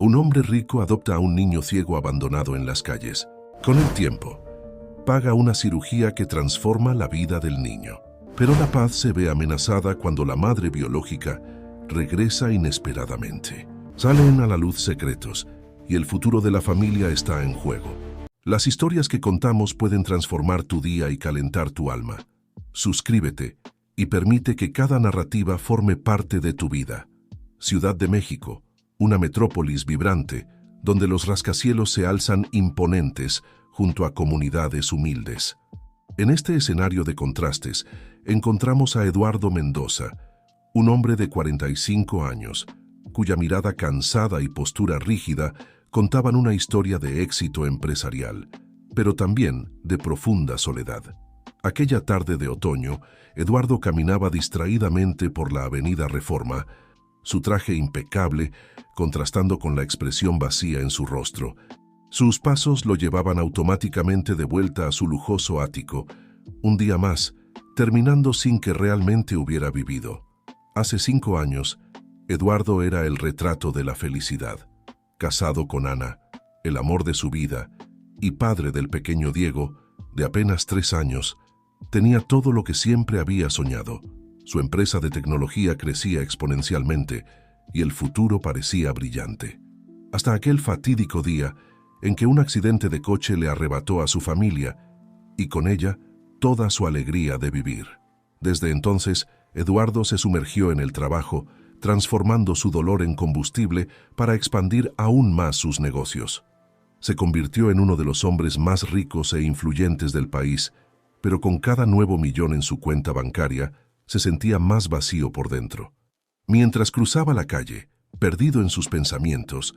Un hombre rico adopta a un niño ciego abandonado en las calles. Con el tiempo, paga una cirugía que transforma la vida del niño. Pero la paz se ve amenazada cuando la madre biológica regresa inesperadamente. Salen a la luz secretos y el futuro de la familia está en juego. Las historias que contamos pueden transformar tu día y calentar tu alma. Suscríbete y permite que cada narrativa forme parte de tu vida. Ciudad de México, una metrópolis vibrante, donde los rascacielos se alzan imponentes junto a comunidades humildes. En este escenario de contrastes, encontramos a Eduardo Mendoza, un hombre de 45 años, cuya mirada cansada y postura rígida contaban una historia de éxito empresarial, pero también de profunda soledad. Aquella tarde de otoño, Eduardo caminaba distraídamente por la avenida Reforma, su traje impecable contrastando con la expresión vacía en su rostro. Sus pasos lo llevaban automáticamente de vuelta a su lujoso ático, un día más, terminando sin que realmente hubiera vivido. Hace 5 años, Eduardo era el retrato de la felicidad. Casado con Ana, el amor de su vida, y padre del pequeño Diego, de apenas 3 años, tenía todo lo que siempre había soñado. Su empresa de tecnología crecía exponencialmente y el futuro parecía brillante. Hasta aquel fatídico día en que un accidente de coche le arrebató a su familia y con ella toda su alegría de vivir. Desde entonces, Eduardo se sumergió en el trabajo, transformando su dolor en combustible para expandir aún más sus negocios. Se convirtió en uno de los hombres más ricos e influyentes del país, pero con cada nuevo millón en su cuenta bancaria, se sentía más vacío por dentro. Mientras cruzaba la calle, perdido en sus pensamientos,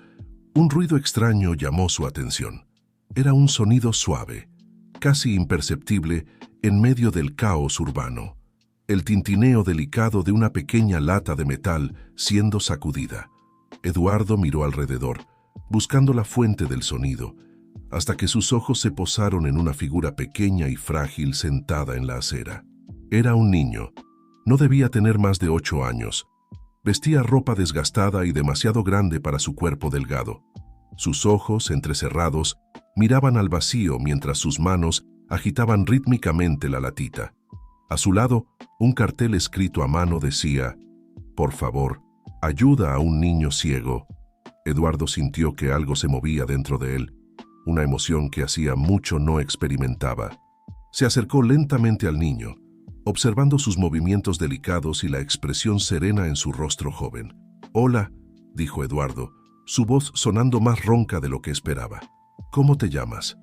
un ruido extraño llamó su atención. Era un sonido suave, casi imperceptible en medio del caos urbano. El tintineo delicado de una pequeña lata de metal siendo sacudida. Eduardo miró alrededor, buscando la fuente del sonido, hasta que sus ojos se posaron en una figura pequeña y frágil sentada en la acera. Era un niño. No debía tener más de 8 años. Vestía ropa desgastada y demasiado grande para su cuerpo delgado. Sus ojos, entrecerrados, miraban al vacío mientras sus manos agitaban rítmicamente la latita. A su lado, un cartel escrito a mano decía: «Por favor, ayuda a un niño ciego». Eduardo sintió que algo se movía dentro de él, una emoción que hacía mucho no experimentaba. Se acercó lentamente al niño, observando sus movimientos delicados y la expresión serena en su rostro joven. «Hola», dijo Eduardo, su voz sonando más ronca de lo que esperaba. «¿Cómo te llamas?».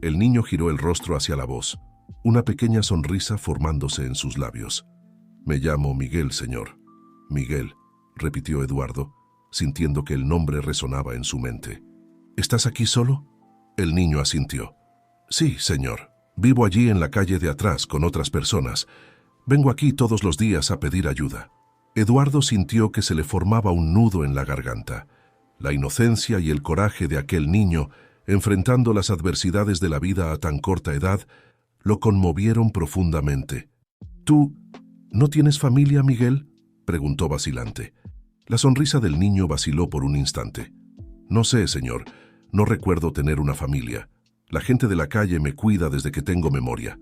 El niño giró el rostro hacia la voz, una pequeña sonrisa formándose en sus labios. «Me llamo Miguel, señor». «Miguel», repitió Eduardo, sintiendo que el nombre resonaba en su mente. «¿Estás aquí solo?». El niño asintió. «Sí, señor. Vivo allí en la calle de atrás con otras personas. Vengo aquí todos los días a pedir ayuda». Eduardo sintió que se le formaba un nudo en la garganta. La inocencia y el coraje de aquel niño, enfrentando las adversidades de la vida a tan corta edad, lo conmovieron profundamente. «¿Tú no tienes familia, Miguel?», preguntó vacilante. La sonrisa del niño vaciló por un instante. «No sé, señor. No recuerdo tener una familia. La gente de la calle me cuida desde que tengo memoria».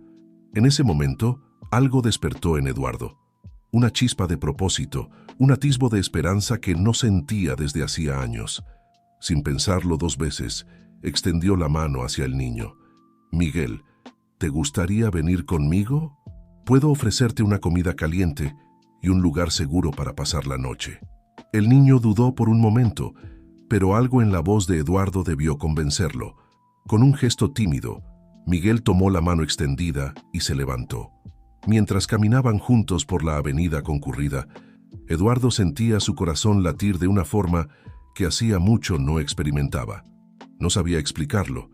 En ese momento, algo despertó en Eduardo. Una chispa de propósito, un atisbo de esperanza que no sentía desde hacía años. Sin pensarlo 2 veces, extendió la mano hacia el niño. «Miguel, ¿te gustaría venir conmigo? Puedo ofrecerte una comida caliente y un lugar seguro para pasar la noche». El niño dudó por un momento, pero algo en la voz de Eduardo debió convencerlo. Con un gesto tímido, Miguel tomó la mano extendida y se levantó. Mientras caminaban juntos por la avenida concurrida, Eduardo sentía su corazón latir de una forma que hacía mucho no experimentaba. No sabía explicarlo,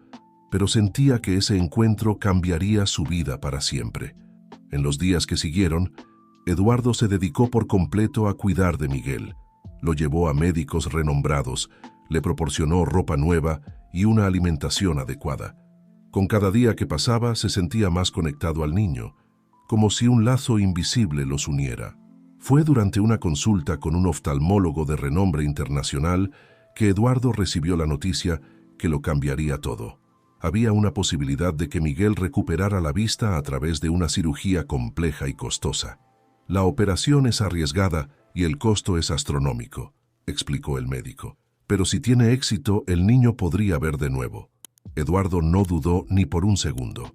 pero sentía que ese encuentro cambiaría su vida para siempre. En los días que siguieron, Eduardo se dedicó por completo a cuidar de Miguel. Lo llevó a médicos renombrados, le proporcionó ropa nueva y una alimentación adecuada. Con cada día que pasaba se sentía más conectado al niño, como si un lazo invisible los uniera. Fue durante una consulta con un oftalmólogo de renombre internacional que Eduardo recibió la noticia que lo cambiaría todo. Había una posibilidad de que Miguel recuperara la vista a través de una cirugía compleja y costosa. La operación es arriesgada y el costo es astronómico, explicó el médico. Pero si tiene éxito, el niño podría ver de nuevo. Eduardo no dudó ni por un segundo.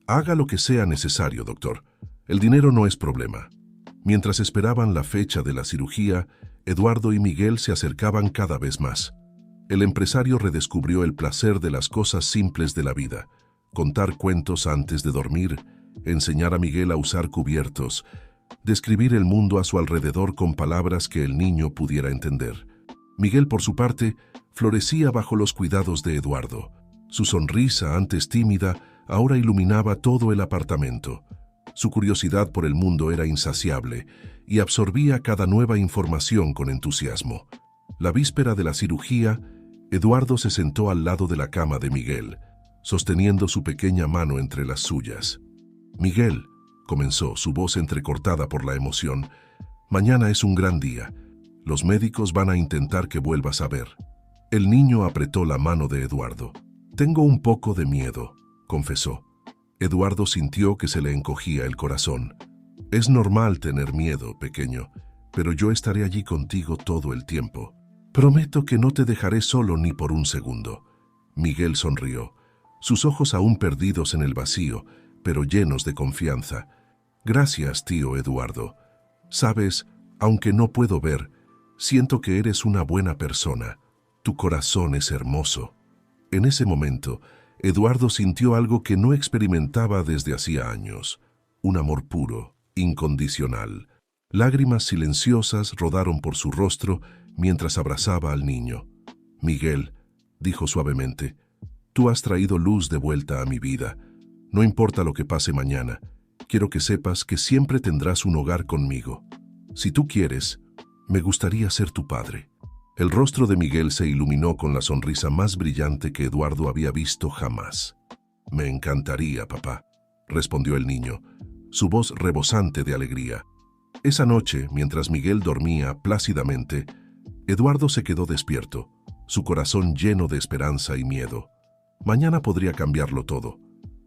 Haga lo que sea necesario, doctor. El dinero no es problema. Mientras esperaban la fecha de la cirugía, Eduardo y Miguel se acercaban cada vez más. El empresario redescubrió el placer de las cosas simples de la vida: contar cuentos antes de dormir, enseñar a Miguel a usar cubiertos, describir el mundo a su alrededor con palabras que el niño pudiera entender. Miguel, por su parte, florecía bajo los cuidados de Eduardo. Su sonrisa, antes tímida, ahora iluminaba todo el apartamento. Su curiosidad por el mundo era insaciable y absorbía cada nueva información con entusiasmo. La víspera de la cirugía, Eduardo se sentó al lado de la cama de Miguel, sosteniendo su pequeña mano entre las suyas. «Miguel», comenzó, su voz entrecortada por la emoción, «mañana es un gran día. Los médicos van a intentar que vuelvas a ver». El niño apretó la mano de Eduardo. «Tengo un poco de miedo», confesó. Eduardo sintió que se le encogía el corazón. «Es normal tener miedo, pequeño, pero yo estaré allí contigo todo el tiempo. Prometo que no te dejaré solo ni por un segundo». Miguel sonrió, sus ojos aún perdidos en el vacío, pero llenos de confianza. «Gracias, tío Eduardo. Sabes, aunque no puedo ver, siento que eres una buena persona. Tu corazón es hermoso». En ese momento, Eduardo sintió algo que no experimentaba desde hacía años: un amor puro, incondicional. Lágrimas silenciosas rodaron por su rostro mientras abrazaba al niño. «Miguel», dijo suavemente, «tú has traído luz de vuelta a mi vida. No importa lo que pase mañana, quiero que sepas que siempre tendrás un hogar conmigo. Si tú quieres, me gustaría ser tu padre». El rostro de Miguel se iluminó con la sonrisa más brillante que Eduardo había visto jamás. «Me encantaría, papá», respondió el niño, su voz rebosante de alegría. Esa noche, mientras Miguel dormía plácidamente, Eduardo se quedó despierto, su corazón lleno de esperanza y miedo. Mañana podría cambiarlo todo.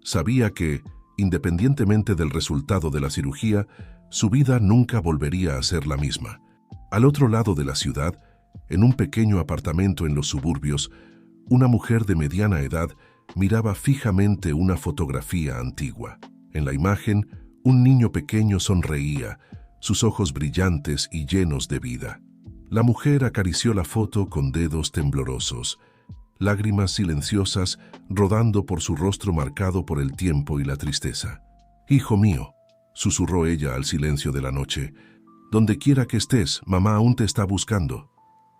Sabía que, independientemente del resultado de la cirugía, su vida nunca volvería a ser la misma. Al otro lado de la ciudad, en un pequeño apartamento en los suburbios, una mujer de mediana edad miraba fijamente una fotografía antigua. En la imagen, un niño pequeño sonreía, sus ojos brillantes y llenos de vida. La mujer acarició la foto con dedos temblorosos, lágrimas silenciosas rodando por su rostro marcado por el tiempo y la tristeza. «Hijo mío», susurró ella al silencio de la noche, «donde quiera que estés, mamá aún te está buscando.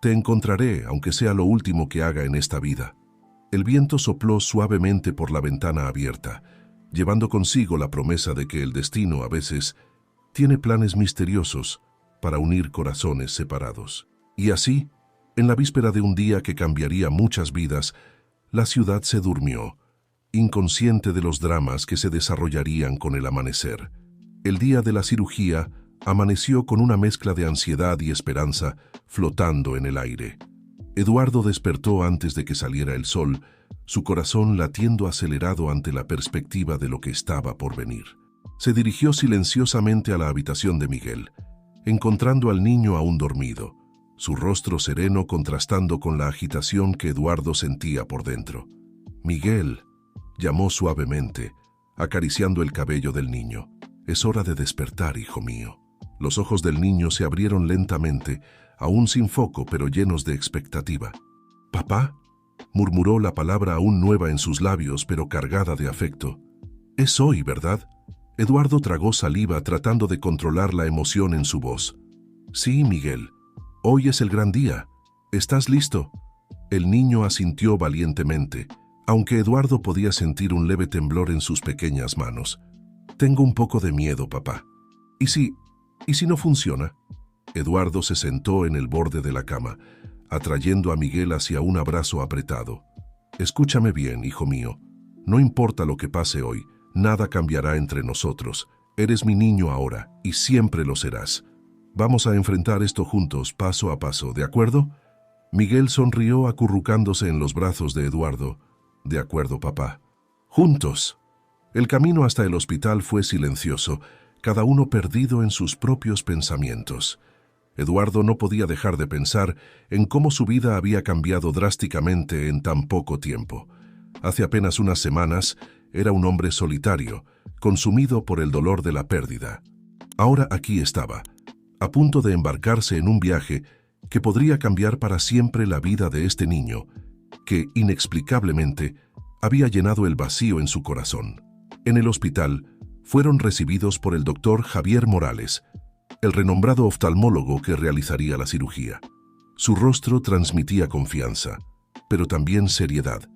Te encontraré, aunque sea lo último que haga en esta vida». El viento sopló suavemente por la ventana abierta, llevando consigo la promesa de que el destino a veces tiene planes misteriosos para unir corazones separados. Y así, en la víspera de un día que cambiaría muchas vidas, la ciudad se durmió, inconsciente de los dramas que se desarrollarían con el amanecer. El día de la cirugía amaneció con una mezcla de ansiedad y esperanza flotando en el aire. Eduardo despertó antes de que saliera el sol, su corazón latiendo acelerado ante la perspectiva de lo que estaba por venir. Se dirigió silenciosamente a la habitación de Miguel, encontrando al niño aún dormido, su rostro sereno contrastando con la agitación que Eduardo sentía por dentro. «Miguel», llamó suavemente, acariciando el cabello del niño, «es hora de despertar, hijo mío». Los ojos del niño se abrieron lentamente, aún sin foco pero llenos de expectativa. «¿Papá?», murmuró la palabra aún nueva en sus labios pero cargada de afecto. «Es hoy, ¿verdad?». Eduardo tragó saliva tratando de controlar la emoción en su voz. «Sí, Miguel, hoy es el gran día. ¿Estás listo?». El niño asintió valientemente, aunque Eduardo podía sentir un leve temblor en sus pequeñas manos. «Tengo un poco de miedo, papá». ¿Y si no funciona?». Eduardo se sentó en el borde de la cama, atrayendo a Miguel hacia un abrazo apretado. «Escúchame bien, hijo mío. No importa lo que pase hoy, nada cambiará entre nosotros. Eres mi niño ahora y siempre lo serás. Vamos a enfrentar esto juntos, paso a paso, ¿de acuerdo?». Miguel sonrió acurrucándose en los brazos de Eduardo. De acuerdo, papá. Juntos. El camino hasta el hospital fue silencioso, cada uno perdido en sus propios pensamientos. Eduardo no podía dejar de pensar en cómo su vida había cambiado drásticamente en tan poco tiempo. Hace apenas unas semanas era un hombre solitario, consumido por el dolor de la pérdida. Ahora aquí estaba, a punto de embarcarse en un viaje que podría cambiar para siempre la vida de este niño, que, inexplicablemente, había llenado el vacío en su corazón. En el hospital, fueron recibidos por el doctor Javier Morales, el renombrado oftalmólogo que realizaría la cirugía. Su rostro transmitía confianza, pero también seriedad.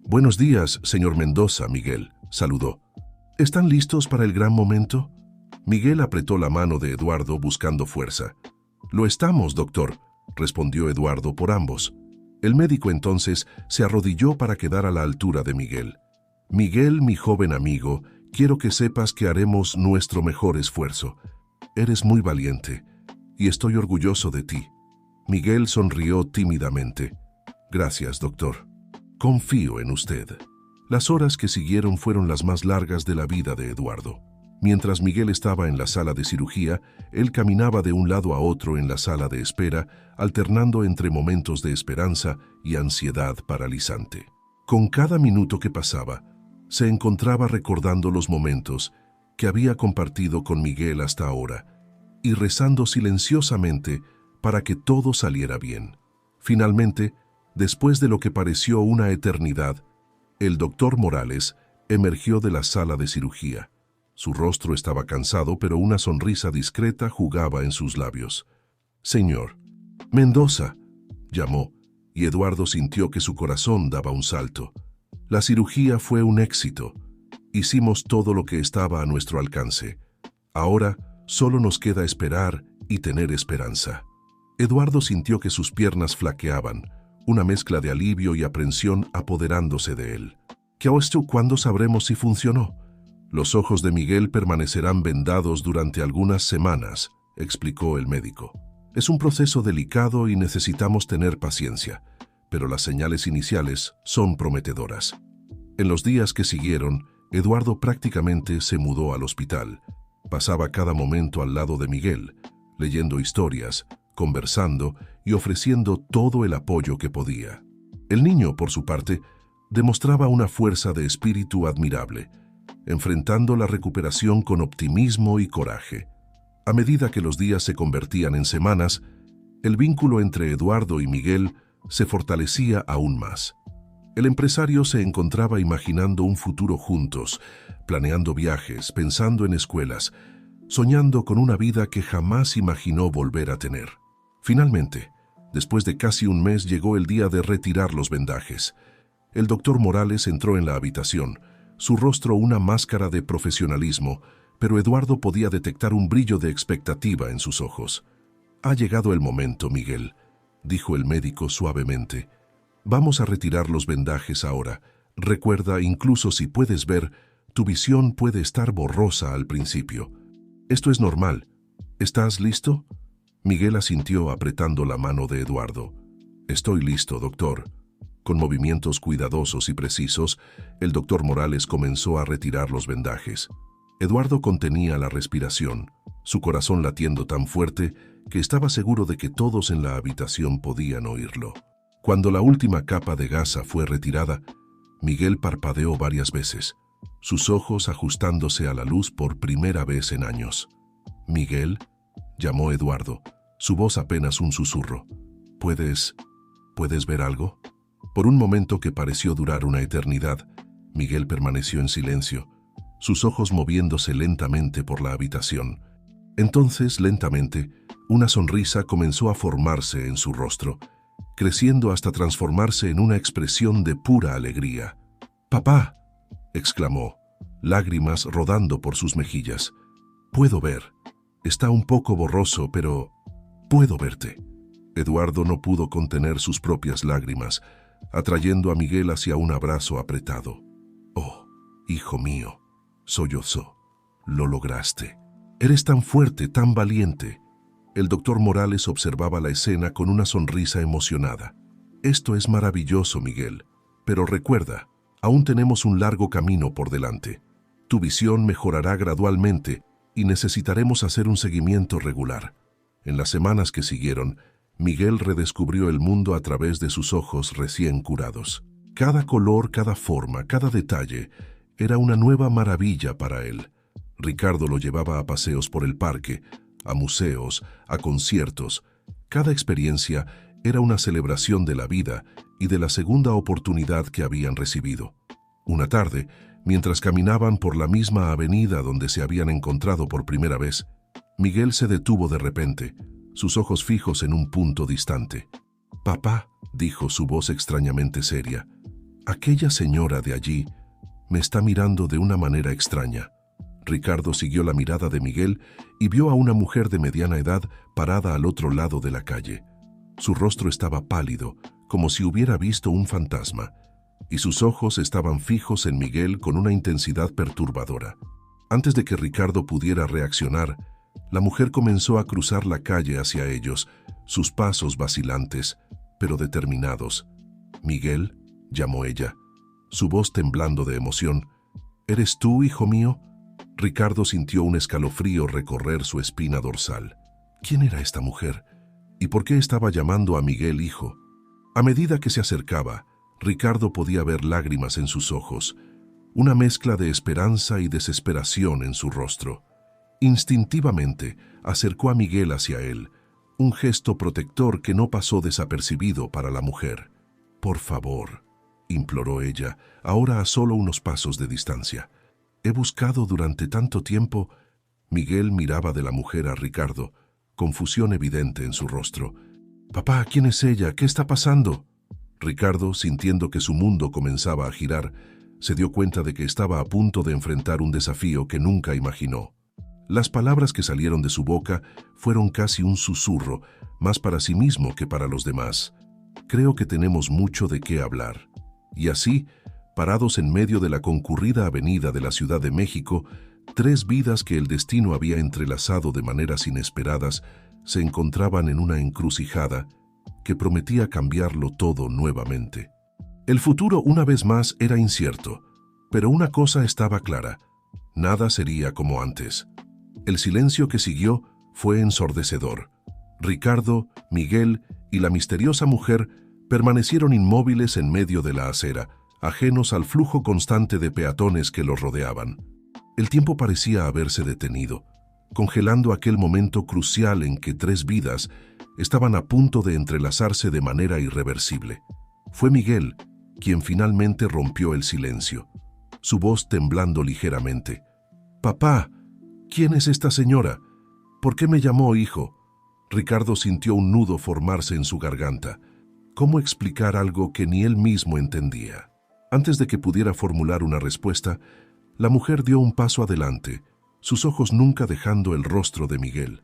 «Buenos días, señor Mendoza», Miguel saludó. «¿Están listos para el gran momento?» Miguel apretó la mano de Eduardo buscando fuerza. «Lo estamos, doctor», respondió Eduardo por ambos. El médico entonces se arrodilló para quedar a la altura de Miguel. «Miguel, mi joven amigo, quiero que sepas que haremos nuestro mejor esfuerzo. Eres muy valiente y estoy orgulloso de ti». Miguel sonrió tímidamente. «Gracias, doctor. Confío en usted». Las horas que siguieron fueron las más largas de la vida de Eduardo. Mientras Miguel estaba en la sala de cirugía, él caminaba de un lado a otro en la sala de espera, alternando entre momentos de esperanza y ansiedad paralizante. Con cada minuto que pasaba, se encontraba recordando los momentos que había compartido con Miguel hasta ahora y rezando silenciosamente para que todo saliera bien. Finalmente, después de lo que pareció una eternidad, el doctor Morales emergió de la sala de cirugía. Su rostro estaba cansado, pero una sonrisa discreta jugaba en sus labios. «Señor Mendoza», llamó, y Eduardo sintió que su corazón daba un salto. La cirugía fue un éxito. Hicimos todo lo que estaba a nuestro alcance. Ahora solo nos queda esperar y tener esperanza. Eduardo sintió que sus piernas flaqueaban, una mezcla de alivio y aprensión apoderándose de él. ¿Cuándo sabremos si funcionó? Los ojos de Miguel permanecerán vendados durante algunas semanas, explicó el médico. Es un proceso delicado y necesitamos tener paciencia, pero las señales iniciales son prometedoras. En los días que siguieron, Eduardo prácticamente se mudó al hospital. Pasaba cada momento al lado de Miguel, leyendo historias, conversando y ofreciendo todo el apoyo que podía. El niño, por su parte, demostraba una fuerza de espíritu admirable, enfrentando la recuperación con optimismo y coraje. A medida que los días se convertían en semanas, el vínculo entre Eduardo y Miguel se fortalecía aún más. El empresario se encontraba imaginando un futuro juntos, planeando viajes, pensando en escuelas, soñando con una vida que jamás imaginó volver a tener. Finalmente, después de casi un mes, llegó el día de retirar los vendajes. El doctor Morales entró en la habitación, su rostro una máscara de profesionalismo, pero Eduardo podía detectar un brillo de expectativa en sus ojos. «Ha llegado el momento, Miguel», dijo el médico suavemente. «Vamos a retirar los vendajes ahora. Recuerda, incluso si puedes ver, tu visión puede estar borrosa al principio. Esto es normal. ¿Estás listo?» Miguel asintió apretando la mano de Eduardo. «Estoy listo, doctor». Con movimientos cuidadosos y precisos, el doctor Morales comenzó a retirar los vendajes. Eduardo contenía la respiración, su corazón latiendo tan fuerte que estaba seguro de que todos en la habitación podían oírlo. Cuando la última capa de gasa fue retirada, Miguel parpadeó varias veces, sus ojos ajustándose a la luz por primera vez en años. «Miguel», llamó Eduardo, su voz apenas un susurro. ¿Puedes ver algo?» Por un momento que pareció durar una eternidad, Miguel permaneció en silencio, sus ojos moviéndose lentamente por la habitación. Entonces, lentamente, una sonrisa comenzó a formarse en su rostro, creciendo hasta transformarse en una expresión de pura alegría. «¡Papá!», exclamó, lágrimas rodando por sus mejillas. «Puedo ver. Está un poco borroso, pero puedo verte». Eduardo no pudo contener sus propias lágrimas, atrayendo a Miguel hacia un abrazo apretado. «Oh, hijo mío», sollozó, «lo lograste. Eres tan fuerte, tan valiente». El doctor Morales observaba la escena con una sonrisa emocionada. Esto es maravilloso, Miguel. Pero recuerda, aún tenemos un largo camino por delante. Tu visión mejorará gradualmente y necesitaremos hacer un seguimiento regular. En las semanas que siguieron, Miguel redescubrió el mundo a través de sus ojos recién curados. Cada color, cada forma, cada detalle era una nueva maravilla para él. Ricardo lo llevaba a paseos por el parque, a museos, a conciertos. Cada experiencia era una celebración de la vida y de la segunda oportunidad que habían recibido. Una tarde, mientras caminaban por la misma avenida donde se habían encontrado por primera vez, Miguel se detuvo de repente, sus ojos fijos en un punto distante. «Papá», dijo su voz extrañamente seria, «aquella señora de allí me está mirando de una manera extraña». Ricardo siguió la mirada de Miguel y vio a una mujer de mediana edad parada al otro lado de la calle. Su rostro estaba pálido, como si hubiera visto un fantasma, y sus ojos estaban fijos en Miguel con una intensidad perturbadora. Antes de que Ricardo pudiera reaccionar, la mujer comenzó a cruzar la calle hacia ellos, sus pasos vacilantes, pero determinados. «Miguel», llamó ella, su voz temblando de emoción. «¿Eres tú, hijo mío?» Ricardo sintió un escalofrío recorrer su espina dorsal. ¿Quién era esta mujer? ¿Y por qué estaba llamando a Miguel hijo? A medida que se acercaba, Ricardo podía ver lágrimas en sus ojos, una mezcla de esperanza y desesperación en su rostro. Instintivamente acercó a Miguel hacia él, un gesto protector que no pasó desapercibido para la mujer. «Por favor», imploró ella, ahora a solo unos pasos de distancia. «He buscado durante tanto tiempo». Miguel miraba de la mujer a Ricardo, confusión evidente en su rostro. «Papá, ¿quién es ella? ¿Qué está pasando?» Ricardo, sintiendo que su mundo comenzaba a girar, se dio cuenta de que estaba a punto de enfrentar un desafío que nunca imaginó. Las palabras que salieron de su boca fueron casi un susurro, más para sí mismo que para los demás. «Creo que tenemos mucho de qué hablar». Y así, parados en medio de la concurrida avenida de la Ciudad de México, tres vidas que el destino había entrelazado de maneras inesperadas se encontraban en una encrucijada que prometía cambiarlo todo nuevamente. El futuro una vez más era incierto, pero una cosa estaba clara: nada sería como antes. El silencio que siguió fue ensordecedor. Ricardo, Miguel y la misteriosa mujer permanecieron inmóviles en medio de la acera, ajenos al flujo constante de peatones que los rodeaban. El tiempo parecía haberse detenido, congelando aquel momento crucial en que tres vidas estaban a punto de entrelazarse de manera irreversible. Fue Miguel quien finalmente rompió el silencio, su voz temblando ligeramente. «Papá, ¿quién es esta señora? ¿Por qué me llamó hijo?» Ricardo sintió un nudo formarse en su garganta. ¿Cómo explicar algo que ni él mismo entendía? Antes de que pudiera formular una respuesta, la mujer dio un paso adelante, sus ojos nunca dejando el rostro de Miguel.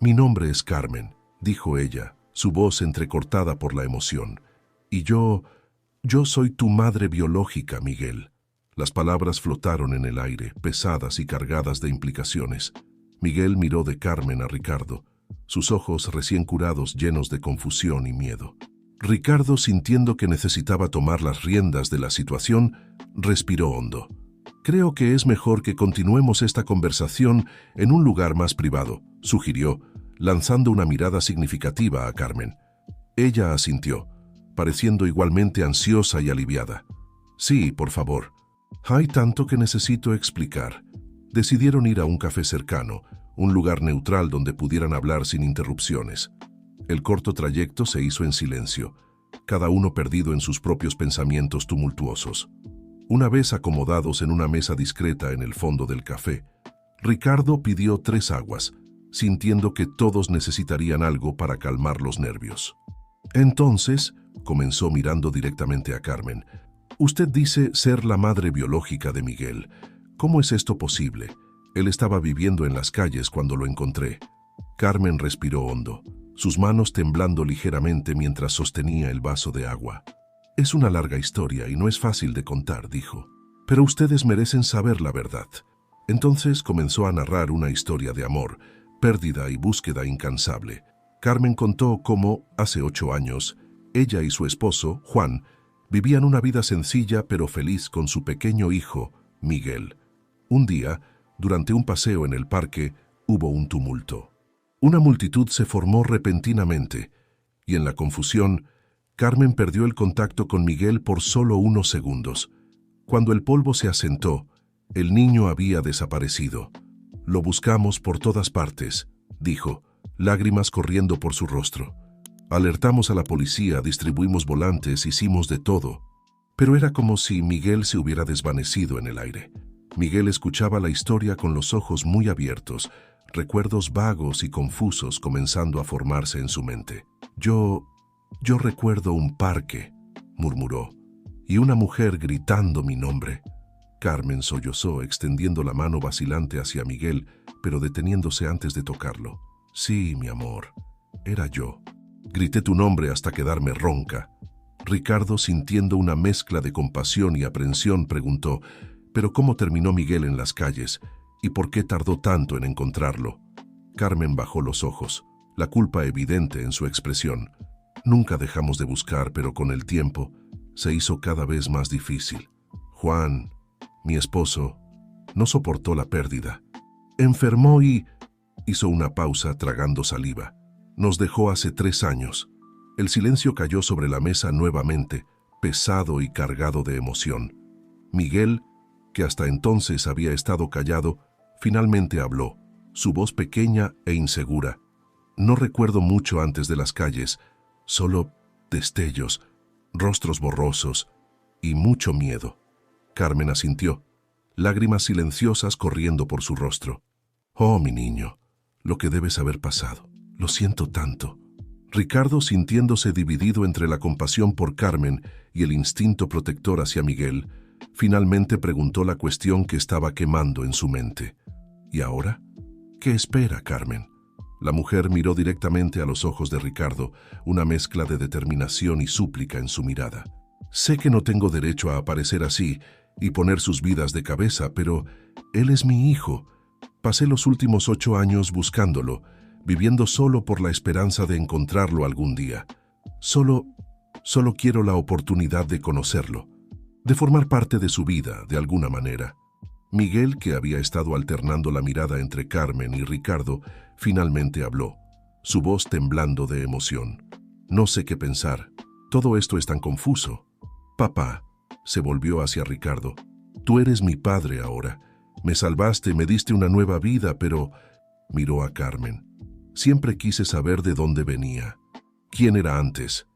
«Mi nombre es Carmen», dijo ella, su voz entrecortada por la emoción. «Y yo soy tu madre biológica, Miguel». Las palabras flotaron en el aire, pesadas y cargadas de implicaciones. Miguel miró de Carmen a Ricardo, sus ojos recién curados llenos de confusión y miedo. Ricardo, sintiendo que necesitaba tomar las riendas de la situación, respiró hondo. «Creo que es mejor que continuemos esta conversación en un lugar más privado», sugirió, lanzando una mirada significativa a Carmen. Ella asintió, pareciendo igualmente ansiosa y aliviada. «Sí, por favor. Hay tanto que necesito explicar». Decidieron ir a un café cercano, un lugar neutral donde pudieran hablar sin interrupciones. El corto trayecto se hizo en silencio, cada uno perdido en sus propios pensamientos tumultuosos. Una vez acomodados en una mesa discreta en el fondo del café, Ricardo pidió 3 aguas, sintiendo que todos necesitarían algo para calmar los nervios. «Entonces», comenzó mirando directamente a Carmen, «usted dice ser la madre biológica de Miguel. ¿Cómo es esto posible? Él estaba viviendo en las calles cuando lo encontré». Carmen respiró hondo, sus manos temblando ligeramente mientras sostenía el vaso de agua. «Es una larga historia y no es fácil de contar», dijo. «Pero ustedes merecen saber la verdad». Entonces comenzó a narrar una historia de amor, pérdida y búsqueda incansable. Carmen contó cómo, hace 8 años, Ella y su esposo, Juan, vivían una vida sencilla pero feliz con su pequeño hijo, Miguel. Un día, durante un paseo en el parque, hubo un tumulto. Una multitud se formó repentinamente, y en la confusión, Carmen perdió el contacto con Miguel por solo unos segundos. Cuando el polvo se asentó, el niño había desaparecido. «Lo buscamos por todas partes», dijo, lágrimas corriendo por su rostro. Alertamos a la policía, distribuimos volantes, hicimos de todo. Pero era como si Miguel se hubiera desvanecido en el aire. Miguel escuchaba la historia con los ojos muy abiertos, recuerdos vagos y confusos comenzando a formarse en su mente. Yo recuerdo un parque», murmuró, «y una mujer gritando mi nombre». Carmen sollozó, extendiendo la mano vacilante hacia Miguel, pero deteniéndose antes de tocarlo. «Sí, mi amor, era yo. Grité tu nombre hasta quedarme ronca». Ricardo, sintiendo una mezcla de compasión y aprensión, preguntó, «¿Pero cómo terminó Miguel en las calles? ¿Y por qué tardó tanto en encontrarlo?» Carmen bajó los ojos, la culpa evidente en su expresión. «Nunca dejamos de buscar, pero con el tiempo se hizo cada vez más difícil. Juan, mi esposo, no soportó la pérdida. Enfermó y...» Hizo una pausa tragando saliva. «Nos dejó hace 3 años». El silencio cayó sobre la mesa nuevamente, pesado y cargado de emoción. Miguel, que hasta entonces había estado callado, finalmente habló, su voz pequeña e insegura. «No recuerdo mucho antes de las calles, solo destellos, rostros borrosos y mucho miedo». Carmen asintió, lágrimas silenciosas corriendo por su rostro. «Oh, mi niño, lo que debes haber pasado. Lo siento tanto». Ricardo, sintiéndose dividido entre la compasión por Carmen y el instinto protector hacia Miguel, finalmente preguntó la cuestión que estaba quemando en su mente. «¿Y ahora? ¿Qué espera, Carmen?» La mujer miró directamente a los ojos de Ricardo, una mezcla de determinación y súplica en su mirada. «Sé que no tengo derecho a aparecer así y poner sus vidas de cabeza, pero él es mi hijo. Pasé los últimos 8 años buscándolo, viviendo solo por la esperanza de encontrarlo algún día. Solo quiero la oportunidad de conocerlo, de formar parte de su vida de alguna manera». Miguel, que había estado alternando la mirada entre Carmen y Ricardo, finalmente habló, su voz temblando de emoción. «No sé qué pensar. Todo esto es tan confuso». «Papá», se volvió hacia Ricardo, «tú eres mi padre ahora. Me salvaste, me diste una nueva vida, pero...» Miró a Carmen. «Siempre quise saber de dónde venía. ¿Quién era antes?»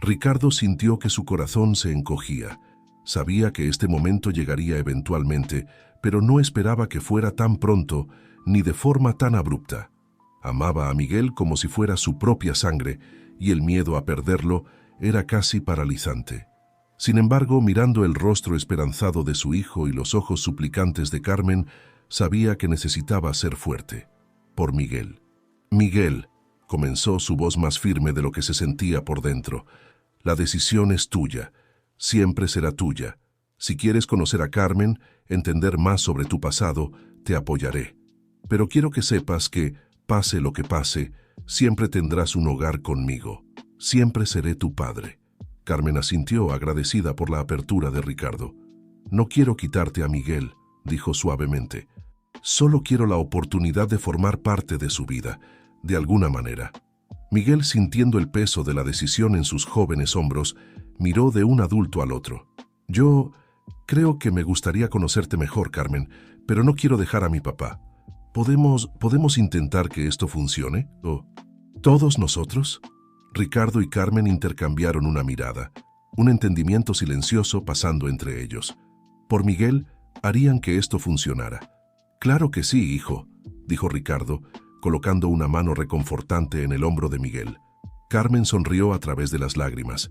Ricardo sintió que su corazón se encogía. Sabía que este momento llegaría eventualmente, pero no esperaba que fuera tan pronto ni de forma tan abrupta. Amaba a Miguel como si fuera su propia sangre, y el miedo a perderlo era casi paralizante. Sin embargo, mirando el rostro esperanzado de su hijo y los ojos suplicantes de Carmen, sabía que necesitaba ser fuerte. Por Miguel. «Miguel», comenzó, su voz más firme de lo que se sentía por dentro, «la decisión es tuya, siempre será tuya. Si quieres conocer a Carmen, entender más sobre tu pasado, te apoyaré. Pero quiero que sepas que, pase lo que pase, siempre tendrás un hogar conmigo. Siempre seré tu padre». Carmen asintió, agradecida por la apertura de Ricardo. «No quiero quitarte a Miguel», dijo suavemente. «Solo quiero la oportunidad de formar parte de su vida, de alguna manera». Miguel, sintiendo el peso de la decisión en sus jóvenes hombros, miró de un adulto al otro. «Yo creo que me gustaría conocerte mejor, Carmen, pero no quiero dejar a mi papá. ¿Podemos intentar que esto funcione? ¿O todos nosotros?» Ricardo y Carmen intercambiaron una mirada, un entendimiento silencioso pasando entre ellos. Por Miguel, harían que esto funcionara. «Claro que sí, hijo», dijo Ricardo, colocando una mano reconfortante en el hombro de Miguel. Carmen sonrió a través de las lágrimas.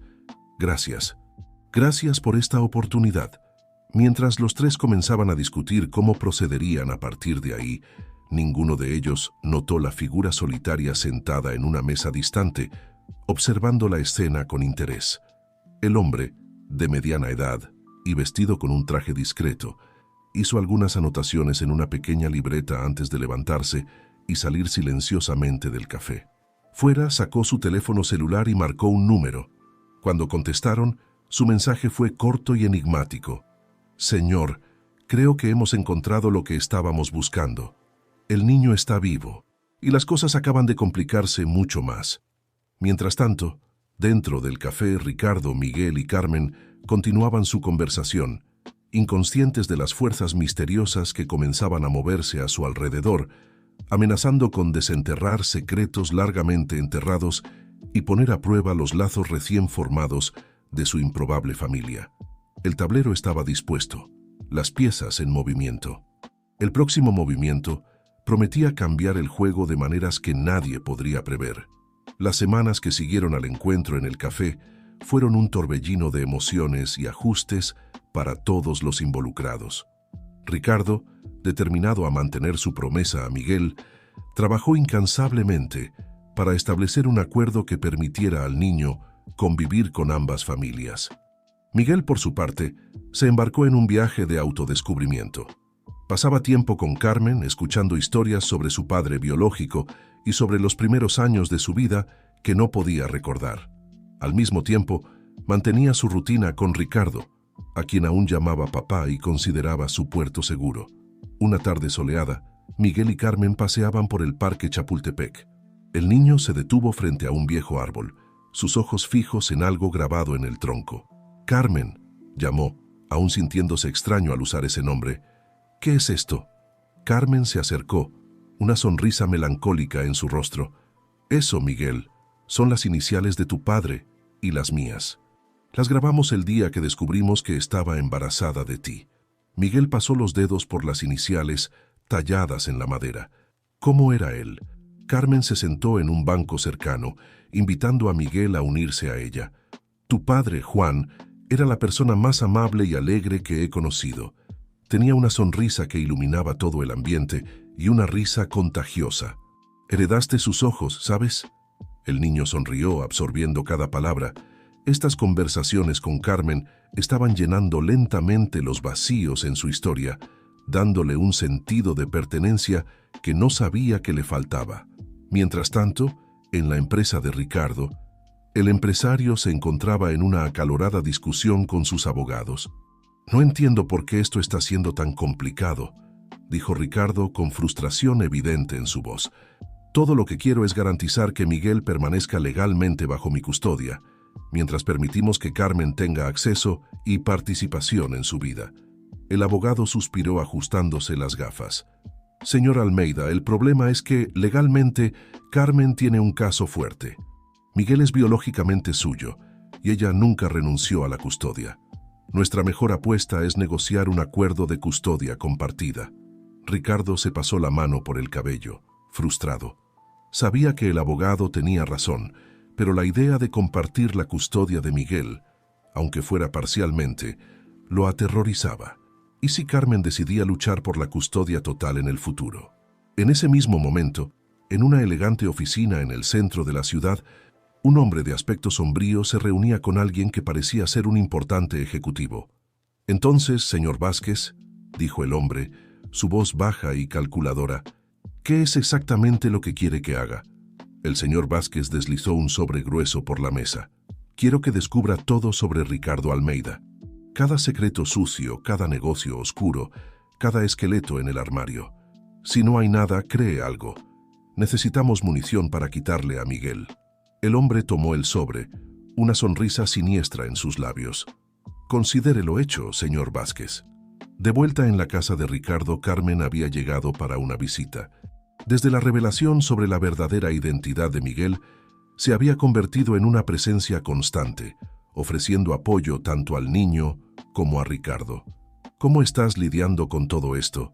«Gracias. Gracias por esta oportunidad». Mientras los tres comenzaban a discutir cómo procederían a partir de ahí, ninguno de ellos notó la figura solitaria sentada en una mesa distante, observando la escena con interés. El hombre, de mediana edad y vestido con un traje discreto, hizo algunas anotaciones en una pequeña libreta antes de levantarse y salir silenciosamente del café. Fuera, sacó su teléfono celular y marcó un número. Cuando contestaron, su mensaje fue corto y enigmático. Señor, creo que hemos encontrado lo que estábamos buscando. El niño está vivo, y las cosas acaban de complicarse mucho más. Mientras tanto, dentro del café, Ricardo, Miguel y Carmen continuaban su conversación, inconscientes de las fuerzas misteriosas que comenzaban a moverse a su alrededor, amenazando con desenterrar secretos largamente enterrados y poner a prueba los lazos recién formados de su improbable familia. El tablero estaba dispuesto, las piezas en movimiento. El próximo movimiento prometía cambiar el juego de maneras que nadie podría prever. Las semanas que siguieron al encuentro en el café fueron un torbellino de emociones y ajustes para todos los involucrados. Ricardo, determinado a mantener su promesa a Miguel, trabajó incansablemente para establecer un acuerdo que permitiera al niño convivir con ambas familias. Miguel, por su parte, se embarcó en un viaje de autodescubrimiento. Pasaba tiempo con Carmen, escuchando historias sobre su padre biológico y sobre los primeros años de su vida que no podía recordar. Al mismo tiempo, mantenía su rutina con Ricardo, a quien aún llamaba papá y consideraba su puerto seguro. Una tarde soleada, Miguel y Carmen paseaban por el Parque Chapultepec. El niño se detuvo frente a un viejo árbol, sus ojos fijos en algo grabado en el tronco. «Carmen», llamó, aún sintiéndose extraño al usar ese nombre. «¿Qué es esto?». Carmen se acercó, una sonrisa melancólica en su rostro. «Eso, Miguel, son las iniciales de tu padre y las mías. Las grabamos el día que descubrimos que estaba embarazada de ti». Miguel pasó los dedos por las iniciales talladas en la madera. ¿Cómo era él? Carmen se sentó en un banco cercano, invitando a Miguel a unirse a ella. «Tu padre, Juan, era la persona más amable y alegre que he conocido. Tenía una sonrisa que iluminaba todo el ambiente y una risa contagiosa. Heredaste sus ojos, ¿sabes?». El niño sonrió, absorbiendo cada palabra. Estas conversaciones con Carmen estaban llenando lentamente los vacíos en su historia, dándole un sentido de pertenencia que no sabía que le faltaba. Mientras tanto, en la empresa de Ricardo, el empresario se encontraba en una acalorada discusión con sus abogados. «No entiendo por qué esto está siendo tan complicado», dijo Ricardo con frustración evidente en su voz. «Todo lo que quiero es garantizar que Miguel permanezca legalmente bajo mi custodia, mientras permitimos que Carmen tenga acceso y participación en su vida». El abogado suspiró ajustándose las gafas. «Señor Almeida, el problema es que, legalmente, Carmen tiene un caso fuerte. Miguel es biológicamente suyo, y ella nunca renunció a la custodia. Nuestra mejor apuesta es negociar un acuerdo de custodia compartida». Ricardo se pasó la mano por el cabello, frustrado. Sabía que el abogado tenía razón, pero la idea de compartir la custodia de Miguel, aunque fuera parcialmente, lo aterrorizaba. ¿Y si Carmen decidía luchar por la custodia total en el futuro? En ese mismo momento, en una elegante oficina en el centro de la ciudad, un hombre de aspecto sombrío se reunía con alguien que parecía ser un importante ejecutivo. «Entonces, señor Vázquez», dijo el hombre, su voz baja y calculadora, «¿qué es exactamente lo que quiere que haga?». El señor Vázquez deslizó un sobre grueso por la mesa. «Quiero que descubra todo sobre Ricardo Almeida. Cada secreto sucio, cada negocio oscuro, cada esqueleto en el armario. Si no hay nada, cree algo. Necesitamos munición para quitarle a Miguel». El hombre tomó el sobre, una sonrisa siniestra en sus labios. «Considere lo hecho, señor Vázquez». De vuelta en la casa de Ricardo, Carmen había llegado para una visita. Desde la revelación sobre la verdadera identidad de Miguel, se había convertido en una presencia constante, ofreciendo apoyo tanto al niño como a Ricardo. «¿Cómo estás lidiando con todo esto?»,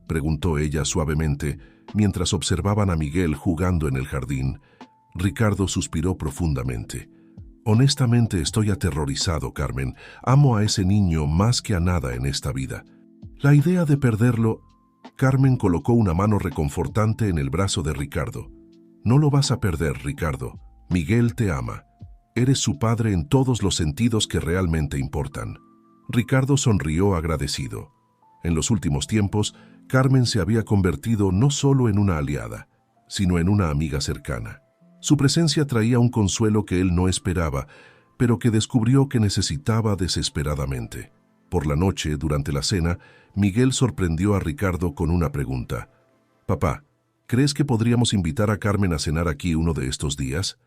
preguntó ella suavemente, mientras observaban a Miguel jugando en el jardín. Ricardo suspiró profundamente. «Honestamente estoy aterrorizado, Carmen. Amo a ese niño más que a nada en esta vida. La idea de perderlo...». Carmen colocó una mano reconfortante en el brazo de Ricardo. «No lo vas a perder, Ricardo. Miguel te ama. Eres su padre en todos los sentidos que realmente importan». Ricardo sonrió agradecido. En los últimos tiempos, Carmen se había convertido no solo en una aliada, sino en una amiga cercana. Su presencia traía un consuelo que él no esperaba, pero que descubrió que necesitaba desesperadamente. Por la noche, durante la cena, Miguel sorprendió a Ricardo con una pregunta. «Papá, ¿crees que podríamos invitar a Carmen a cenar aquí uno de estos días?»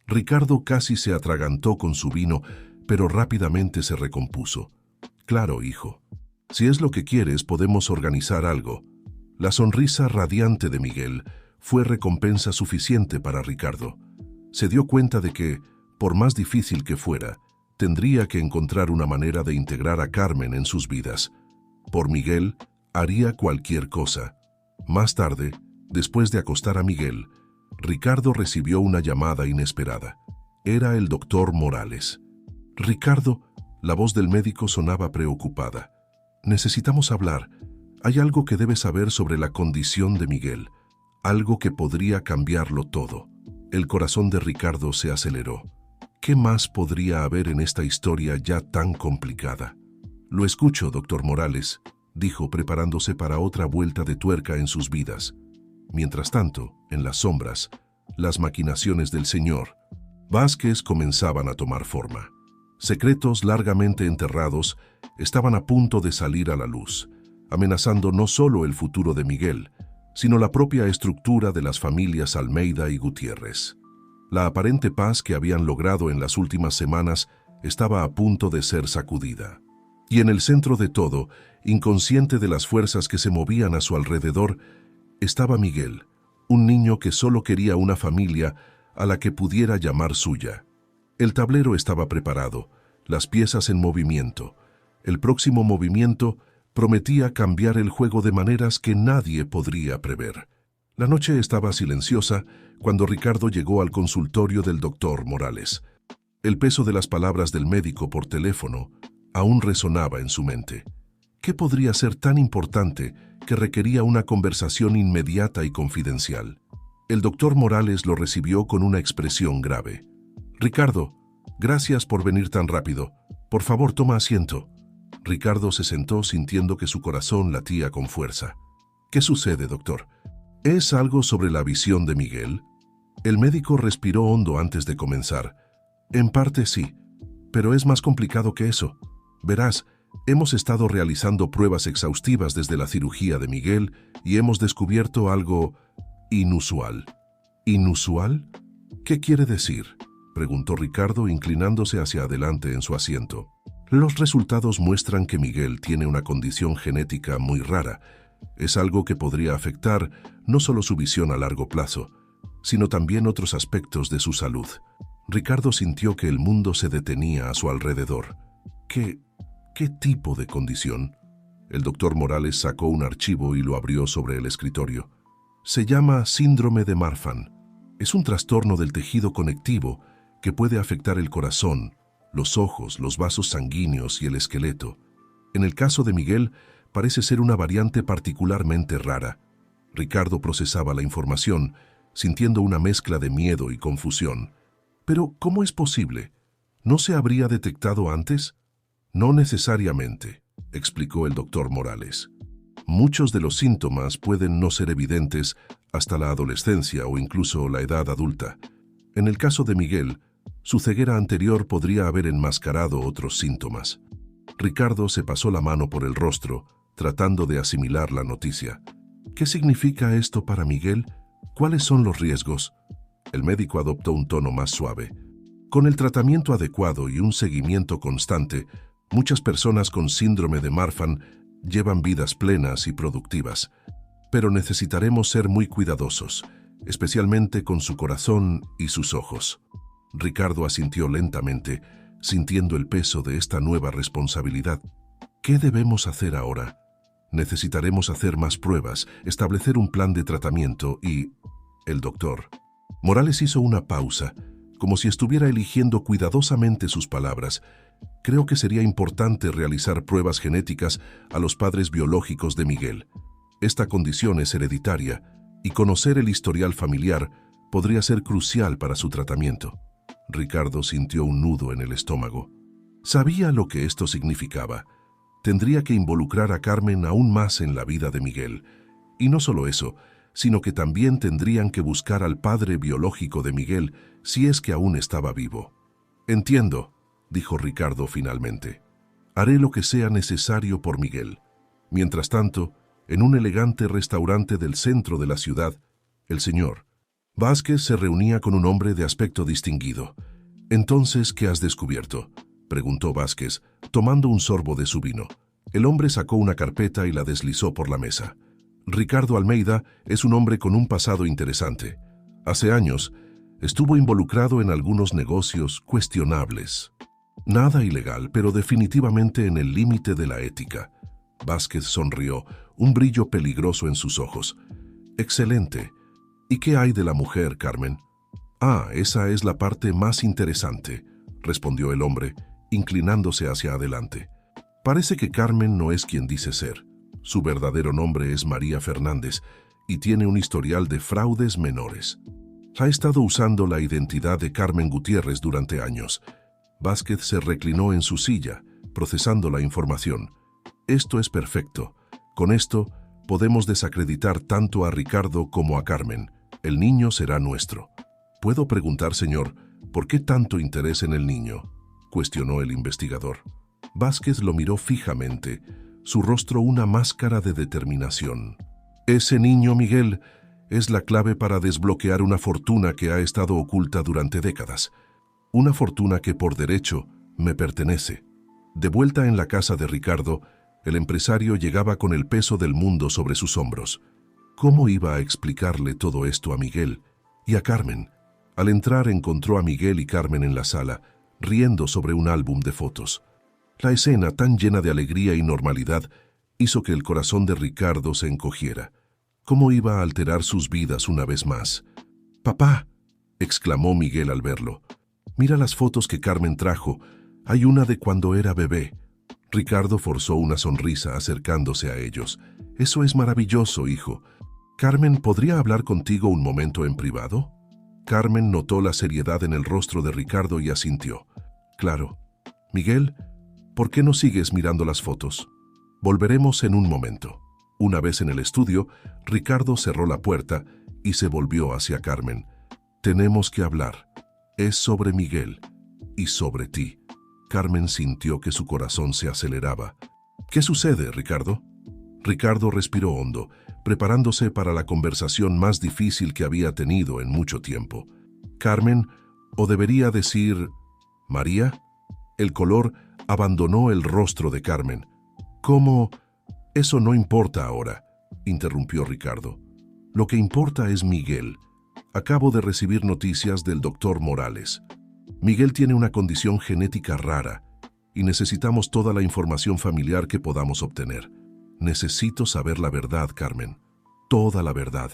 Ricardo casi se atragantó con su vino, pero rápidamente se recompuso. «Claro, hijo. Si es lo que quieres, podemos organizar algo». La sonrisa radiante de Miguel fue recompensa suficiente para Ricardo. Se dio cuenta de que, por más difícil que fuera, tendría que encontrar una manera de integrar a Carmen en sus vidas. Por Miguel, haría cualquier cosa. Más tarde, después de acostar a Miguel, Ricardo recibió una llamada inesperada. Era el doctor Morales. «Ricardo», la voz del médico sonaba preocupada. «Necesitamos hablar. Hay algo que debes saber sobre la condición de Miguel. Algo que podría cambiarlo todo». El corazón de Ricardo se aceleró. ¿Qué más podría haber en esta historia ya tan complicada? «Lo escucho, doctor Morales», dijo preparándose para otra vuelta de tuerca en sus vidas. Mientras tanto, en las sombras, las maquinaciones del señor Vázquez comenzaban a tomar forma. Secretos largamente enterrados estaban a punto de salir a la luz, amenazando no solo el futuro de Miguel, sino la propia estructura de las familias Almeida y Gutiérrez. La aparente paz que habían logrado en las últimas semanas estaba a punto de ser sacudida. Y en el centro de todo, inconsciente de las fuerzas que se movían a su alrededor, estaba Miguel, un niño que solo quería una familia a la que pudiera llamar suya. El tablero estaba preparado, las piezas en movimiento. El próximo movimiento prometía cambiar el juego de maneras que nadie podría prever. La noche estaba silenciosa cuando Ricardo llegó al consultorio del doctor Morales. El peso de las palabras del médico por teléfono aún resonaba en su mente. ¿Qué podría ser tan importante que requería una conversación inmediata y confidencial? El doctor Morales lo recibió con una expresión grave. «Ricardo, gracias por venir tan rápido. Por favor, toma asiento». Ricardo se sentó sintiendo que su corazón latía con fuerza. «¿Qué sucede, doctor? ¿Es algo sobre la visión de Miguel?» El médico respiró hondo antes de comenzar. «En parte sí, pero es más complicado que eso. Verás, hemos estado realizando pruebas exhaustivas desde la cirugía de Miguel y hemos descubierto algo inusual». «¿Inusual? ¿Qué quiere decir?», preguntó Ricardo inclinándose hacia adelante en su asiento. «Los resultados muestran que Miguel tiene una condición genética muy rara. Es algo que podría afectar no solo su visión a largo plazo, sino también otros aspectos de su salud». Ricardo sintió que el mundo se detenía a su alrededor. ¿Qué tipo de condición? El doctor Morales sacó un archivo y lo abrió sobre el escritorio. Se llama síndrome de Marfan. Es un trastorno del tejido conectivo que puede afectar el corazón, los ojos, los vasos sanguíneos y el esqueleto. En el caso de Miguel, parece ser una variante particularmente rara. Ricardo procesaba la información, sintiendo una mezcla de miedo y confusión. «Pero, ¿cómo es posible? ¿No se habría detectado antes?» «No necesariamente», explicó el doctor Morales. «Muchos de los síntomas pueden no ser evidentes hasta la adolescencia o incluso la edad adulta. En el caso de Miguel, su ceguera anterior podría haber enmascarado otros síntomas». Ricardo se pasó la mano por el rostro, tratando de asimilar la noticia. «¿Qué significa esto para Miguel? ¿Cuáles son los riesgos?». El médico adoptó un tono más suave. «Con el tratamiento adecuado y un seguimiento constante, muchas personas con síndrome de Marfan llevan vidas plenas y productivas. Pero necesitaremos ser muy cuidadosos, especialmente con su corazón y sus ojos». Ricardo asintió lentamente, sintiendo el peso de esta nueva responsabilidad. «¿Qué debemos hacer ahora? Necesitaremos hacer más pruebas, establecer un plan de tratamiento y...». El doctor Morales hizo una pausa, como si estuviera eligiendo cuidadosamente sus palabras. «Creo que sería importante realizar pruebas genéticas a los padres biológicos de Miguel. Esta condición es hereditaria y conocer el historial familiar podría ser crucial para su tratamiento». Ricardo sintió un nudo en el estómago. Sabía lo que esto significaba. Tendría que involucrar a Carmen aún más en la vida de Miguel. Y no solo eso, sino que también tendrían que buscar al padre biológico de Miguel si es que aún estaba vivo. «Entiendo», dijo Ricardo finalmente. Haré lo que sea necesario por Miguel. Mientras tanto, en un elegante restaurante del centro de la ciudad, el señor Vázquez se reunía con un hombre de aspecto distinguido. «Entonces, ¿qué has descubierto?», preguntó Vázquez, tomando un sorbo de su vino. El hombre sacó una carpeta y la deslizó por la mesa. «Ricardo Almeida es un hombre con un pasado interesante. Hace años, estuvo involucrado en algunos negocios cuestionables. Nada ilegal, pero definitivamente en el límite de la ética». Vázquez sonrió, un brillo peligroso en sus ojos. «Excelente. ¿Y qué hay de la mujer, Carmen?». «Ah, esa es la parte más interesante», respondió el hombre, inclinándose hacia adelante. «Parece que Carmen no es quien dice ser. Su verdadero nombre es María Fernández y tiene un historial de fraudes menores. Ha estado usando la identidad de Carmen Gutiérrez durante años». Vázquez se reclinó en su silla, procesando la información. «Esto es perfecto. Con esto, podemos desacreditar tanto a Ricardo como a Carmen. El niño será nuestro». «¿Puedo preguntar, señor, por qué tanto interés en el niño?», cuestionó el investigador. Vázquez lo miró fijamente, su rostro una máscara de determinación. «Ese niño, Miguel, es la clave para desbloquear una fortuna que ha estado oculta durante décadas. Una fortuna que por derecho me pertenece». De vuelta en la casa de Ricardo, el empresario llegaba con el peso del mundo sobre sus hombros. ¿Cómo iba a explicarle todo esto a Miguel y a Carmen? Al entrar encontró a Miguel y Carmen en la sala, riendo sobre un álbum de fotos. La escena, tan llena de alegría y normalidad, hizo que el corazón de Ricardo se encogiera. ¿Cómo iba a alterar sus vidas una vez más? «Papá», exclamó Miguel al verlo, «mira las fotos que Carmen trajo. Hay una de cuando era bebé». Ricardo forzó una sonrisa acercándose a ellos. «Eso es maravilloso, hijo. Carmen, ¿podría hablar contigo un momento en privado?». Carmen notó la seriedad en el rostro de Ricardo y asintió. «Claro. Miguel, ¿por qué no sigues mirando las fotos? Volveremos en un momento». Una vez en el estudio, Ricardo cerró la puerta y se volvió hacia Carmen. «Tenemos que hablar. Es sobre Miguel y sobre ti». Carmen sintió que su corazón se aceleraba. «¿Qué sucede, Ricardo?». Ricardo respiró hondo, preparándose para la conversación más difícil que había tenido en mucho tiempo. «Carmen, o debería decir, María». El color abandonó el rostro de Carmen. «¿Cómo? Eso no importa ahora», interrumpió Ricardo. «Lo que importa es Miguel. Acabo de recibir noticias del doctor Morales. Miguel tiene una condición genética rara y necesitamos toda la información familiar que podamos obtener. Necesito saber la verdad, Carmen. Toda la verdad.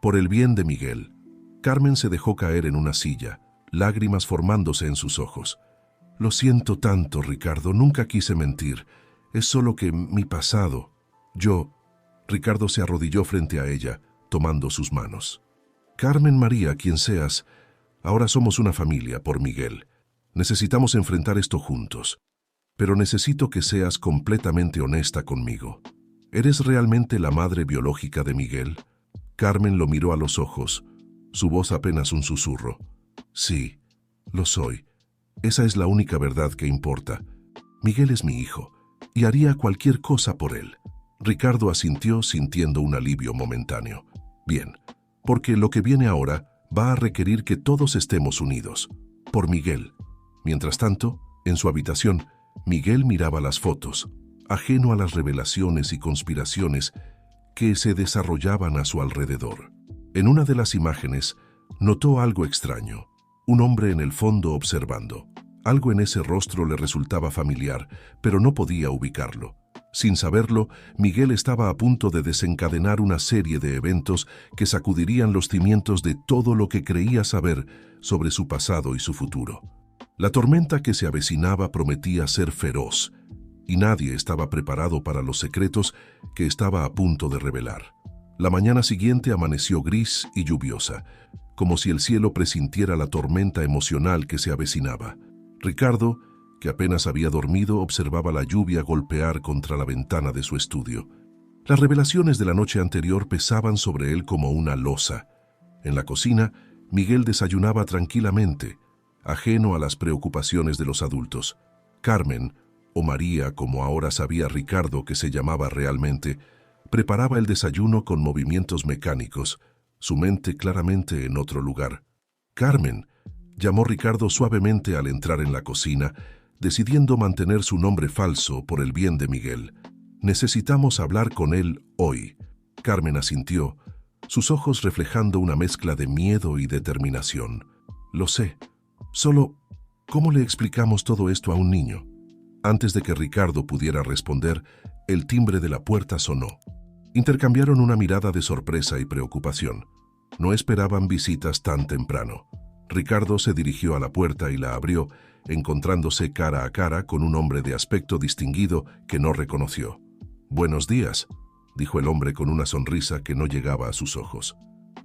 Por el bien de Miguel». Carmen se dejó caer en una silla, lágrimas formándose en sus ojos. «Lo siento tanto, Ricardo. Nunca quise mentir. Es solo que mi pasado. Yo...». Ricardo se arrodilló frente a ella, tomando sus manos. «Carmen, María, quien seas, ahora somos una familia por Miguel. Necesitamos enfrentar esto juntos. Pero necesito que seas completamente honesta conmigo. ¿Eres realmente la madre biológica de Miguel?». Carmen lo miró a los ojos, su voz apenas un susurro. «Sí, lo soy. Esa es la única verdad que importa. Miguel es mi hijo, y haría cualquier cosa por él». Ricardo asintió sintiendo un alivio momentáneo. «Bien, porque lo que viene ahora va a requerir que todos estemos unidos. Por Miguel». Mientras tanto, en su habitación, Miguel miraba las fotos, ajeno a las revelaciones y conspiraciones que se desarrollaban a su alrededor. En una de las imágenes, notó algo extraño. Un hombre en el fondo observando. Algo en ese rostro le resultaba familiar, pero no podía ubicarlo. Sin saberlo, Miguel estaba a punto de desencadenar una serie de eventos que sacudirían los cimientos de todo lo que creía saber sobre su pasado y su futuro. La tormenta que se avecinaba prometía ser feroz, y nadie estaba preparado para los secretos que estaba a punto de revelar. La mañana siguiente amaneció gris y lluviosa, como si el cielo presintiera la tormenta emocional que se avecinaba. Ricardo, que apenas había dormido, observaba la lluvia golpear contra la ventana de su estudio. Las revelaciones de la noche anterior pesaban sobre él como una losa. En la cocina, Miguel desayunaba tranquilamente, ajeno a las preocupaciones de los adultos. Carmen, o María como ahora sabía Ricardo que se llamaba realmente, preparaba el desayuno con movimientos mecánicos, su mente claramente en otro lugar. Carmen, llamó Ricardo suavemente al entrar en la cocina, decidiendo mantener su nombre falso por el bien de Miguel. Necesitamos hablar con él hoy. Carmen asintió, sus ojos reflejando una mezcla de miedo y determinación. Lo sé. Solo, ¿cómo le explicamos todo esto a un niño? Antes de que Ricardo pudiera responder, el timbre de la puerta sonó. Intercambiaron una mirada de sorpresa y preocupación. No esperaban visitas tan temprano. Ricardo se dirigió a la puerta y la abrió, encontrándose cara a cara con un hombre de aspecto distinguido que no reconoció. «Buenos días», dijo el hombre con una sonrisa que no llegaba a sus ojos.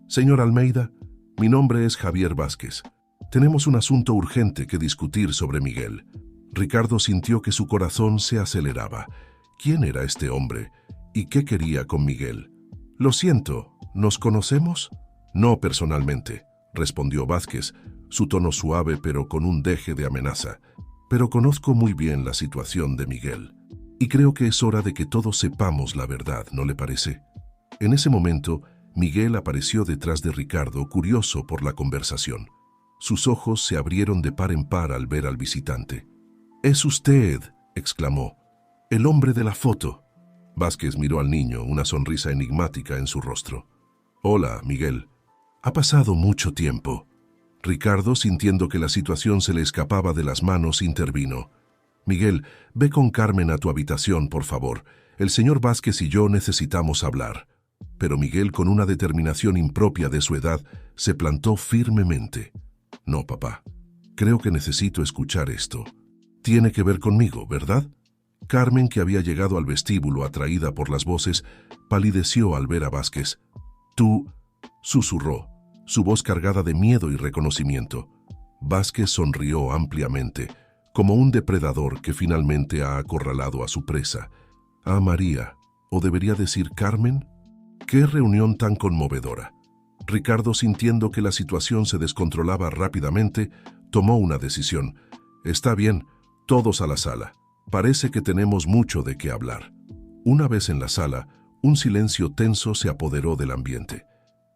«Señor Almeida, mi nombre es Javier Vázquez. Tenemos un asunto urgente que discutir sobre Miguel». Ricardo sintió que su corazón se aceleraba. ¿Quién era este hombre? ¿Y qué quería con Miguel? «Lo siento, ¿nos conocemos?» «No personalmente», respondió Vázquez, su tono suave pero con un deje de amenaza. «Pero conozco muy bien la situación de Miguel. Y creo que es hora de que todos sepamos la verdad, ¿no le parece?» En ese momento, Miguel apareció detrás de Ricardo, curioso por la conversación. Sus ojos se abrieron de par en par al ver al visitante. «Es usted», exclamó, «el hombre de la foto». Vázquez miró al niño, una sonrisa enigmática en su rostro. «Hola, Miguel. Ha pasado mucho tiempo». Ricardo, sintiendo que la situación se le escapaba de las manos, intervino. «Miguel, ve con Carmen a tu habitación, por favor. El señor Vázquez y yo necesitamos hablar». Pero Miguel, con una determinación impropia de su edad, se plantó firmemente. «No, papá. Creo que necesito escuchar esto. Tiene que ver conmigo, ¿verdad?» Carmen, que había llegado al vestíbulo atraída por las voces, palideció al ver a Vázquez. «Tú», susurró, su voz cargada de miedo y reconocimiento. Vázquez sonrió ampliamente, como un depredador que finalmente ha acorralado a su presa. «Ah, María, o debería decir Carmen». «Qué reunión tan conmovedora». Ricardo, sintiendo que la situación se descontrolaba rápidamente, tomó una decisión. «Está bien, todos a la sala. Parece que tenemos mucho de qué hablar». Una vez en la sala, un silencio tenso se apoderó del ambiente.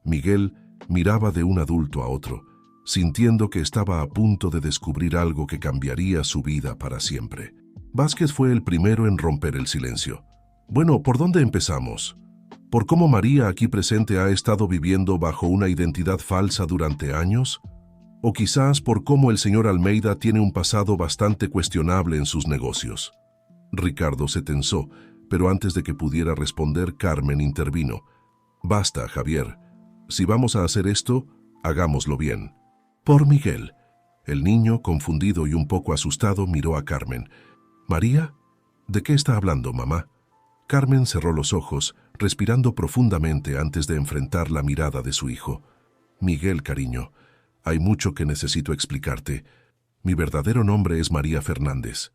Miguel miraba de un adulto a otro, sintiendo que estaba a punto de descubrir algo que cambiaría su vida para siempre. Vázquez fue el primero en romper el silencio. «Bueno, ¿por dónde empezamos? ¿Por cómo María aquí presente ha estado viviendo bajo una identidad falsa durante años? ¿O quizás por cómo el señor Almeida tiene un pasado bastante cuestionable en sus negocios?» Ricardo se tensó, pero antes de que pudiera responder, Carmen intervino. «Basta, Javier. Si vamos a hacer esto, hagámoslo bien». «Por Miguel». El niño, confundido y un poco asustado, miró a Carmen. «¿María? ¿De qué está hablando, mamá?» Carmen cerró los ojos, respirando profundamente antes de enfrentar la mirada de su hijo. «Miguel, cariño, hay mucho que necesito explicarte. Mi verdadero nombre es María Fernández.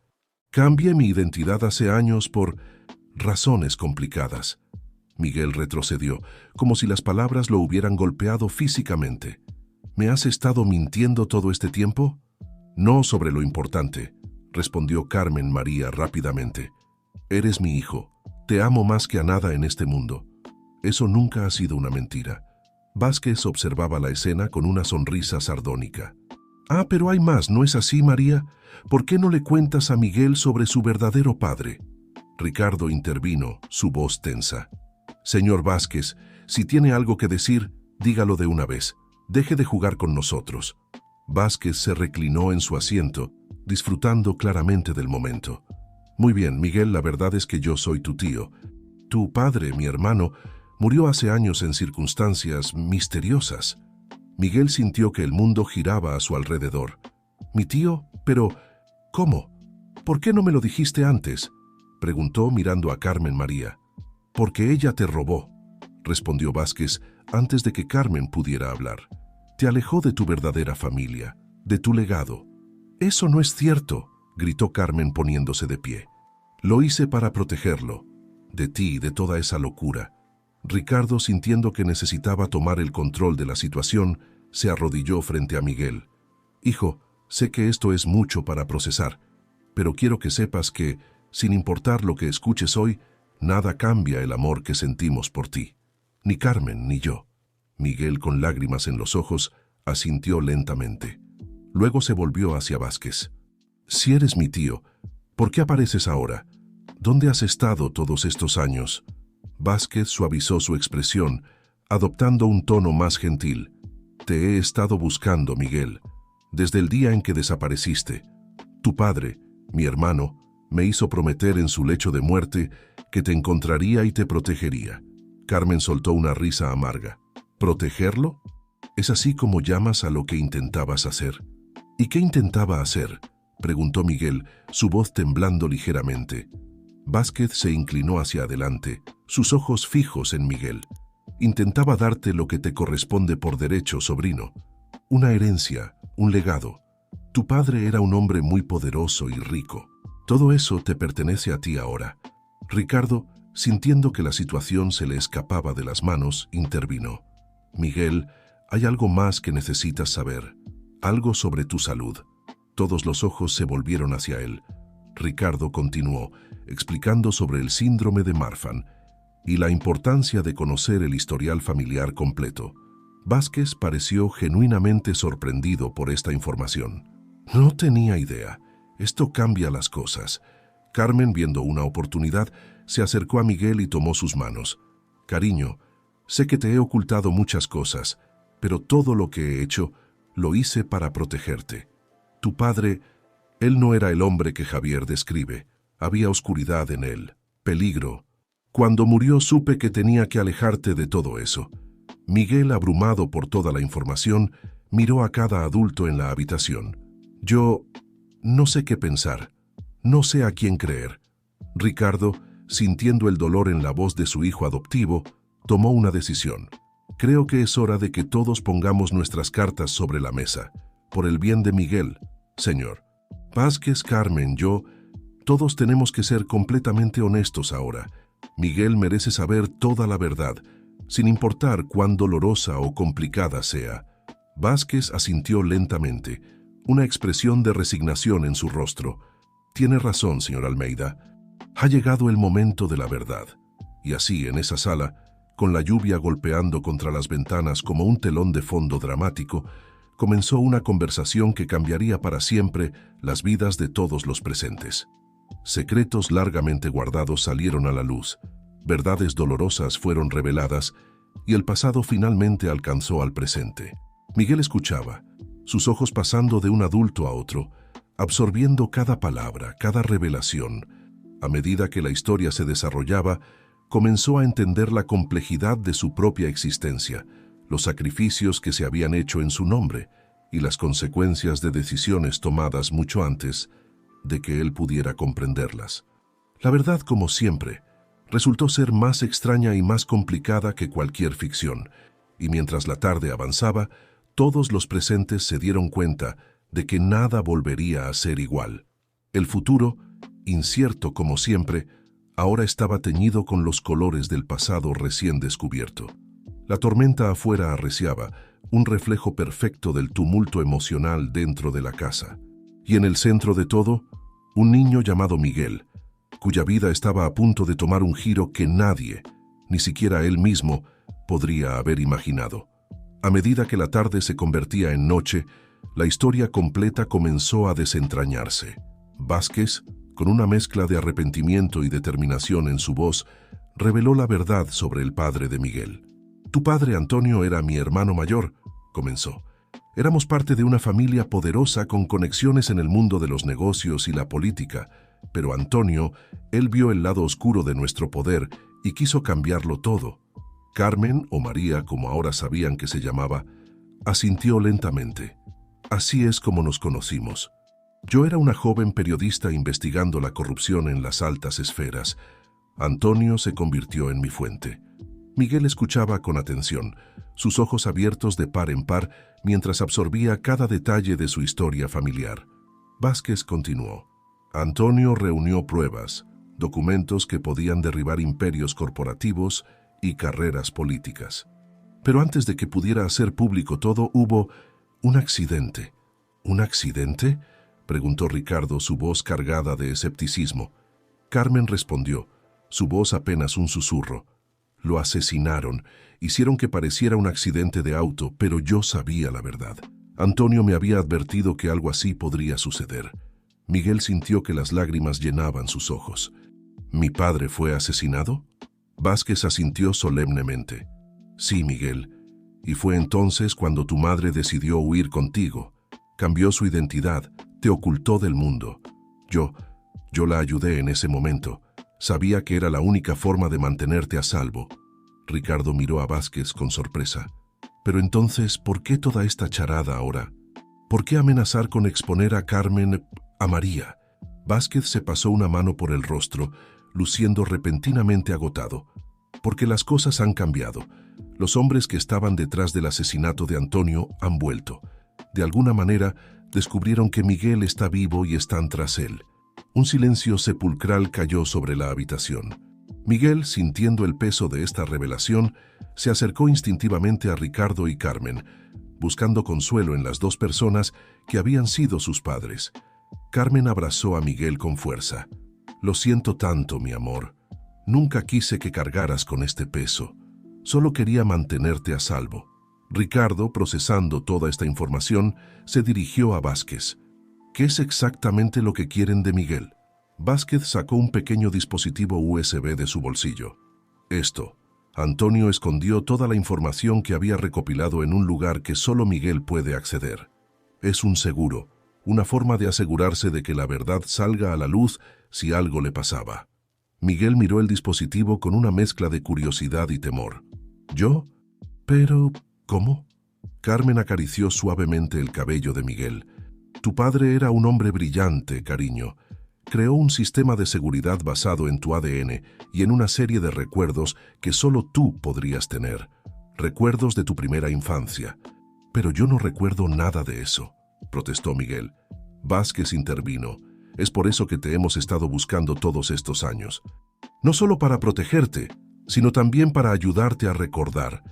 Cambié mi identidad hace años por razones complicadas». Miguel retrocedió, como si las palabras lo hubieran golpeado físicamente. «¿Me has estado mintiendo todo este tiempo?» «No sobre lo importante», respondió Carmen María rápidamente. «Eres mi hijo. Te amo más que a nada en este mundo. Eso nunca ha sido una mentira». Vázquez observaba la escena con una sonrisa sardónica. «Ah, pero hay más, ¿no es así, María? ¿Por qué no le cuentas a Miguel sobre su verdadero padre?» Ricardo intervino, su voz tensa. «Señor Vázquez, si tiene algo que decir, dígalo de una vez. Deje de jugar con nosotros». Vázquez se reclinó en su asiento, disfrutando claramente del momento. «Muy bien, Miguel, la verdad es que yo soy tu tío. Tu padre, mi hermano, murió hace años en circunstancias misteriosas». Miguel sintió que el mundo giraba a su alrededor. «¿Mi tío? Pero, ¿cómo? ¿Por qué no me lo dijiste antes?», preguntó mirando a Carmen María. «Porque ella te robó», respondió Vázquez antes de que Carmen pudiera hablar. «Te alejó de tu verdadera familia, de tu legado». «Eso no es cierto», gritó Carmen poniéndose de pie. «Lo hice para protegerlo, de ti y de toda esa locura». Ricardo, sintiendo que necesitaba tomar el control de la situación, se arrodilló frente a Miguel. «Hijo, Sé que esto es mucho para procesar, pero quiero que sepas que, sin importar lo que escuches hoy, nada cambia el amor que sentimos por ti. Ni Carmen ni yo. Miguel, con lágrimas en los ojos, asintió lentamente. Luego se volvió hacia Vázquez. Si eres mi tío, ¿por qué apareces ahora? ¿Dónde has estado todos estos años? Vázquez suavizó su expresión, adoptando un tono más gentil. Te he estado buscando, Miguel, desde el día en que desapareciste. Tu padre, mi hermano, me hizo prometer en su lecho de muerte que te encontraría y te protegería. Carmen soltó una risa amarga. ¿Protegerlo? ¿Es así como llamas a lo que intentabas hacer? ¿Y qué intentaba hacer?, preguntó Miguel, su voz temblando ligeramente. Vázquez se inclinó hacia adelante, sus ojos fijos en Miguel. Intentaba darte lo que te corresponde por derecho, sobrino. Una herencia, un legado. Tu padre era un hombre muy poderoso y rico. Todo eso te pertenece a ti ahora. Ricardo, sintiendo que la situación se le escapaba de las manos, intervino. Miguel, hay algo más que necesitas saber. Algo sobre tu salud. Todos los ojos se volvieron hacia él. Ricardo continuó, explicando sobre el síndrome de Marfan y la importancia de conocer el historial familiar completo. Vázquez pareció genuinamente sorprendido por esta información. No tenía idea. Esto cambia las cosas. Carmen, viendo una oportunidad, se acercó a Miguel y tomó sus manos. Cariño, sé que te he ocultado muchas cosas, pero todo lo que he hecho, lo hice para protegerte. Tu padre, él no era el hombre que Javier describe. Había oscuridad en él, peligro. Cuando murió supe que tenía que alejarte de todo eso. Miguel, abrumado por toda la información, miró a cada adulto en la habitación. Yo no sé qué pensar, no sé a quién creer. Ricardo, sintiendo el dolor en la voz de su hijo adoptivo, tomó una decisión. Creo que es hora de que todos pongamos nuestras cartas sobre la mesa, por el bien de Miguel, señor. Vázquez, Carmen, yo, todos tenemos que ser completamente honestos ahora. Miguel merece saber toda la verdad, sin importar cuán dolorosa o complicada sea. Vázquez asintió lentamente, una expresión de resignación en su rostro. Tiene razón, señor Almeida. Ha llegado el momento de la verdad. Y así, en esa sala, con la lluvia golpeando contra las ventanas como un telón de fondo dramático, comenzó una conversación que cambiaría para siempre las vidas de todos los presentes. Secretos largamente guardados salieron a la luz, verdades dolorosas fueron reveladas y el pasado finalmente alcanzó al presente. Miguel escuchaba, sus ojos pasando de un adulto a otro, absorbiendo cada palabra, cada revelación. A medida que la historia se desarrollaba, comenzó a entender la complejidad de su propia existencia, los sacrificios que se habían hecho en su nombre y las consecuencias de decisiones tomadas mucho antes de que él pudiera comprenderlas. La verdad, como siempre, resultó ser más extraña y más complicada que cualquier ficción, y mientras la tarde avanzaba, todos los presentes se dieron cuenta de que nada volvería a ser igual. El futuro, incierto como siempre, ahora estaba teñido con los colores del pasado recién descubierto. La tormenta afuera arreciaba, un reflejo perfecto del tumulto emocional dentro de la casa. Y en el centro de todo, un niño llamado Miguel, cuya vida estaba a punto de tomar un giro que nadie, ni siquiera él mismo, podría haber imaginado. A medida que la tarde se convertía en noche, la historia completa comenzó a desentrañarse. Vázquez, con una mezcla de arrepentimiento y determinación en su voz, reveló la verdad sobre el padre de Miguel. Tu padre, Antonio, era mi hermano mayor, comenzó. Éramos parte de una familia poderosa con conexiones en el mundo de los negocios y la política, pero Antonio, él vio el lado oscuro de nuestro poder y quiso cambiarlo todo. Carmen, o María, como ahora sabían que se llamaba, asintió lentamente. Así es como nos conocimos. Yo era una joven periodista investigando la corrupción en las altas esferas. Antonio se convirtió en mi fuente. Miguel escuchaba con atención, sus ojos abiertos de par en par mientras absorbía cada detalle de su historia familiar. Vázquez continuó. Antonio reunió pruebas, documentos que podían derribar imperios corporativos y carreras políticas. Pero antes de que pudiera hacer público todo, hubo un accidente, ¿Un accidente?, preguntó Ricardo, su voz cargada de escepticismo. Carmen respondió, su voz apenas un susurro. Lo asesinaron, hicieron que pareciera un accidente de auto, pero yo sabía la verdad. Antonio me había advertido que algo así podría suceder. Miguel sintió que las lágrimas llenaban sus ojos. ¿Mi padre fue asesinado? Vázquez asintió solemnemente. Sí, Miguel. Y fue entonces cuando tu madre decidió huir contigo. Cambió su identidad, te ocultó del mundo. Yo la ayudé en ese momento. Sabía que era la única forma de mantenerte a salvo. Ricardo miró a Vázquez con sorpresa. Pero entonces, ¿por qué toda esta charada ahora? ¿Por qué amenazar con exponer a Carmen, a María? Vázquez se pasó una mano por el rostro, luciendo repentinamente agotado. Porque las cosas han cambiado. Los hombres que estaban detrás del asesinato de Antonio han vuelto. De alguna manera, descubrieron que Miguel está vivo y están tras él. Un silencio sepulcral cayó sobre la habitación. Miguel, sintiendo el peso de esta revelación, se acercó instintivamente a Ricardo y Carmen, buscando consuelo en las dos personas que habían sido sus padres. Carmen abrazó a Miguel con fuerza. Lo siento tanto, mi amor. Nunca quise que cargaras con este peso. Solo quería mantenerte a salvo. Ricardo, procesando toda esta información, se dirigió a Vázquez. ¿Qué es exactamente lo que quieren de Miguel? Vázquez sacó un pequeño dispositivo USB de su bolsillo. Esto. Antonio escondió toda la información que había recopilado en un lugar que solo Miguel puede acceder. Es un seguro, una forma de asegurarse de que la verdad salga a la luz si algo le pasaba. Miguel miró el dispositivo con una mezcla de curiosidad y temor. ¿Yo? Pero, ¿cómo? Carmen acarició suavemente el cabello de Miguel. Tu padre era un hombre brillante, cariño. Creó un sistema de seguridad basado en tu ADN y en una serie de recuerdos que solo tú podrías tener. Recuerdos de tu primera infancia. Pero yo no recuerdo nada de eso, protestó Miguel. Vázquez intervino. Es por eso que te hemos estado buscando todos estos años. No solo para protegerte, sino también para ayudarte a recordar.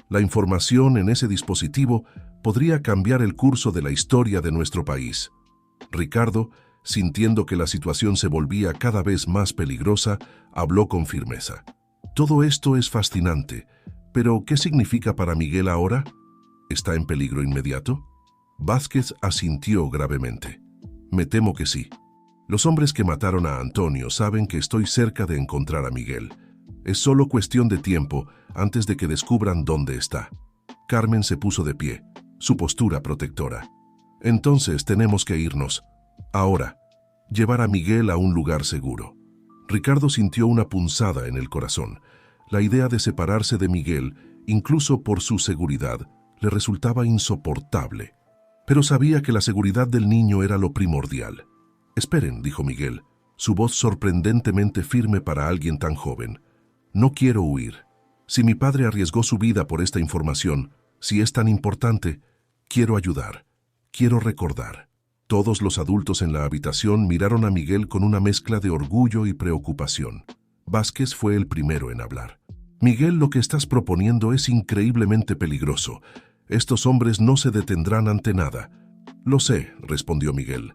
La información en ese dispositivo podría cambiar el curso de la historia de nuestro país. Ricardo, sintiendo que la situación se volvía cada vez más peligrosa, habló con firmeza. Todo esto es fascinante, pero ¿qué significa para Miguel ahora? ¿Está en peligro inmediato? Vázquez asintió gravemente. Me temo que sí. Los hombres que mataron a Antonio saben que estoy cerca de encontrar a Miguel. Es solo cuestión de tiempo antes de que descubran dónde está. Carmen se puso de pie, su postura protectora. Entonces tenemos que irnos. Ahora, llevar a Miguel a un lugar seguro. Ricardo sintió una punzada en el corazón. La idea de separarse de Miguel, incluso por su seguridad, le resultaba insoportable. Pero sabía que la seguridad del niño era lo primordial. Esperen, dijo Miguel, su voz sorprendentemente firme para alguien tan joven. No quiero huir. Si mi padre arriesgó su vida por esta información, si es tan importante, quiero ayudar, quiero recordar. Todos los adultos en la habitación miraron a Miguel con una mezcla de orgullo y preocupación. Vázquez fue el primero en hablar. Miguel, lo que estás proponiendo es increíblemente peligroso. Estos hombres no se detendrán ante nada. Lo sé, respondió Miguel.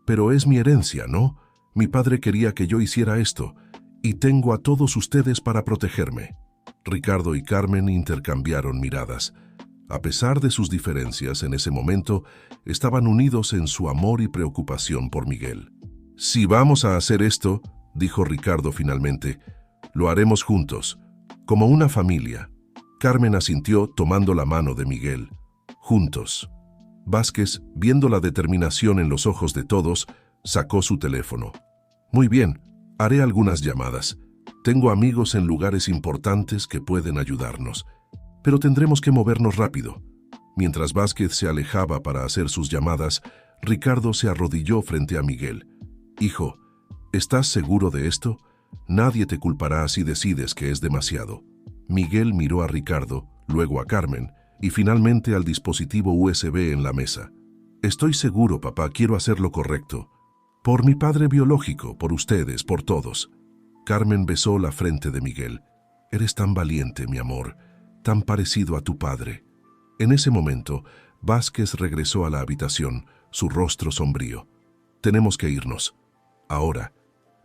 Pero es mi herencia, ¿no? Mi padre quería que yo hiciera esto, y tengo a todos ustedes para protegerme. Ricardo y Carmen intercambiaron miradas. A pesar de sus diferencias en ese momento, estaban unidos en su amor y preocupación por Miguel. Si vamos a hacer esto, dijo Ricardo finalmente, lo haremos juntos, como una familia. Carmen asintió tomando la mano de Miguel. Juntos. Vázquez, viendo la determinación en los ojos de todos, sacó su teléfono. Muy bien, haré algunas llamadas. Tengo amigos en lugares importantes que pueden ayudarnos. Pero tendremos que movernos rápido. Mientras Vázquez se alejaba para hacer sus llamadas, Ricardo se arrodilló frente a Miguel. Hijo, ¿estás seguro de esto? Nadie te culpará si decides que es demasiado. Miguel miró a Ricardo, luego a Carmen, y finalmente al dispositivo USB en la mesa. Estoy seguro, papá, quiero hacer lo correcto. Por mi padre biológico, por ustedes, por todos. Carmen besó la frente de Miguel. Eres tan valiente, mi amor, tan parecido a tu padre. En ese momento, Vázquez regresó a la habitación, su rostro sombrío. «Tenemos que irnos. Ahora.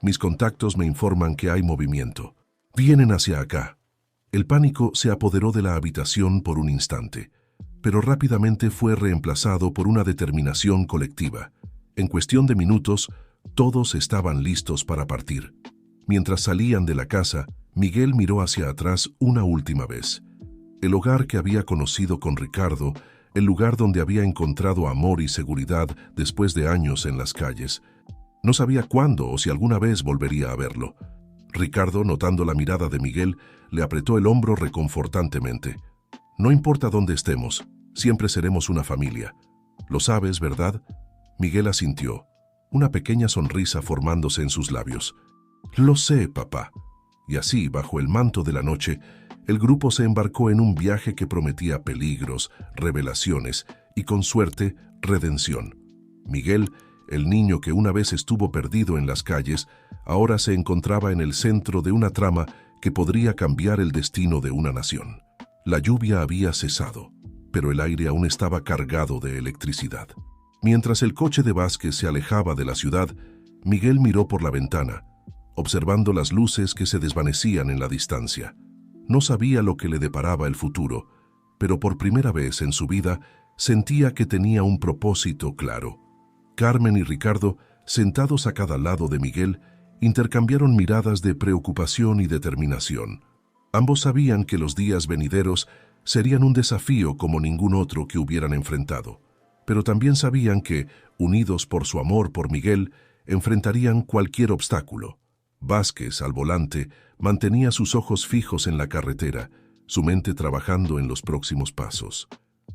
Mis contactos me informan que hay movimiento. Vienen hacia acá». El pánico se apoderó de la habitación por un instante, pero rápidamente fue reemplazado por una determinación colectiva. En cuestión de minutos, todos estaban listos para partir. Mientras salían de la casa, Miguel miró hacia atrás una última vez. El hogar que había conocido con Ricardo, el lugar donde había encontrado amor y seguridad después de años en las calles. No sabía cuándo o si alguna vez volvería a verlo. Ricardo, notando la mirada de Miguel, le apretó el hombro reconfortantemente. «No importa dónde estemos, siempre seremos una familia. Lo sabes, ¿verdad?». Miguel asintió, una pequeña sonrisa formándose en sus labios. «Lo sé, papá». Y así, bajo el manto de la noche, el grupo se embarcó en un viaje que prometía peligros, revelaciones y, con suerte, redención. Miguel, el niño que una vez estuvo perdido en las calles, ahora se encontraba en el centro de una trama que podría cambiar el destino de una nación. La lluvia había cesado, pero el aire aún estaba cargado de electricidad. Mientras el coche de Vázquez se alejaba de la ciudad, Miguel miró por la ventana, observando las luces que se desvanecían en la distancia. No sabía lo que le deparaba el futuro, pero por primera vez en su vida sentía que tenía un propósito claro. Carmen y Ricardo, sentados a cada lado de Miguel, intercambiaron miradas de preocupación y determinación. Ambos sabían que los días venideros serían un desafío como ningún otro que hubieran enfrentado, pero también sabían que, unidos por su amor por Miguel, enfrentarían cualquier obstáculo. Vázquez, al volante, mantenía sus ojos fijos en la carretera, su mente trabajando en los próximos pasos.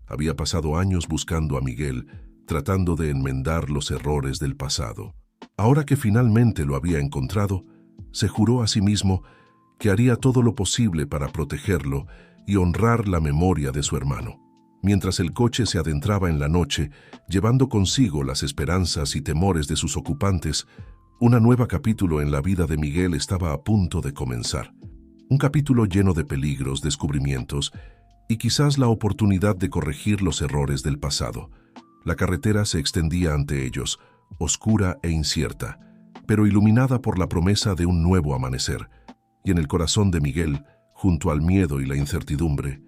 Había pasado años buscando a Miguel, tratando de enmendar los errores del pasado. Ahora que finalmente lo había encontrado, se juró a sí mismo que haría todo lo posible para protegerlo y honrar la memoria de su hermano. Mientras el coche se adentraba en la noche, llevando consigo las esperanzas y temores de sus ocupantes, un nuevo capítulo en la vida de Miguel estaba a punto de comenzar. Un capítulo lleno de peligros, descubrimientos y quizás la oportunidad de corregir los errores del pasado. La carretera se extendía ante ellos, oscura e incierta, pero iluminada por la promesa de un nuevo amanecer. Y en el corazón de Miguel, junto al miedo y la incertidumbre,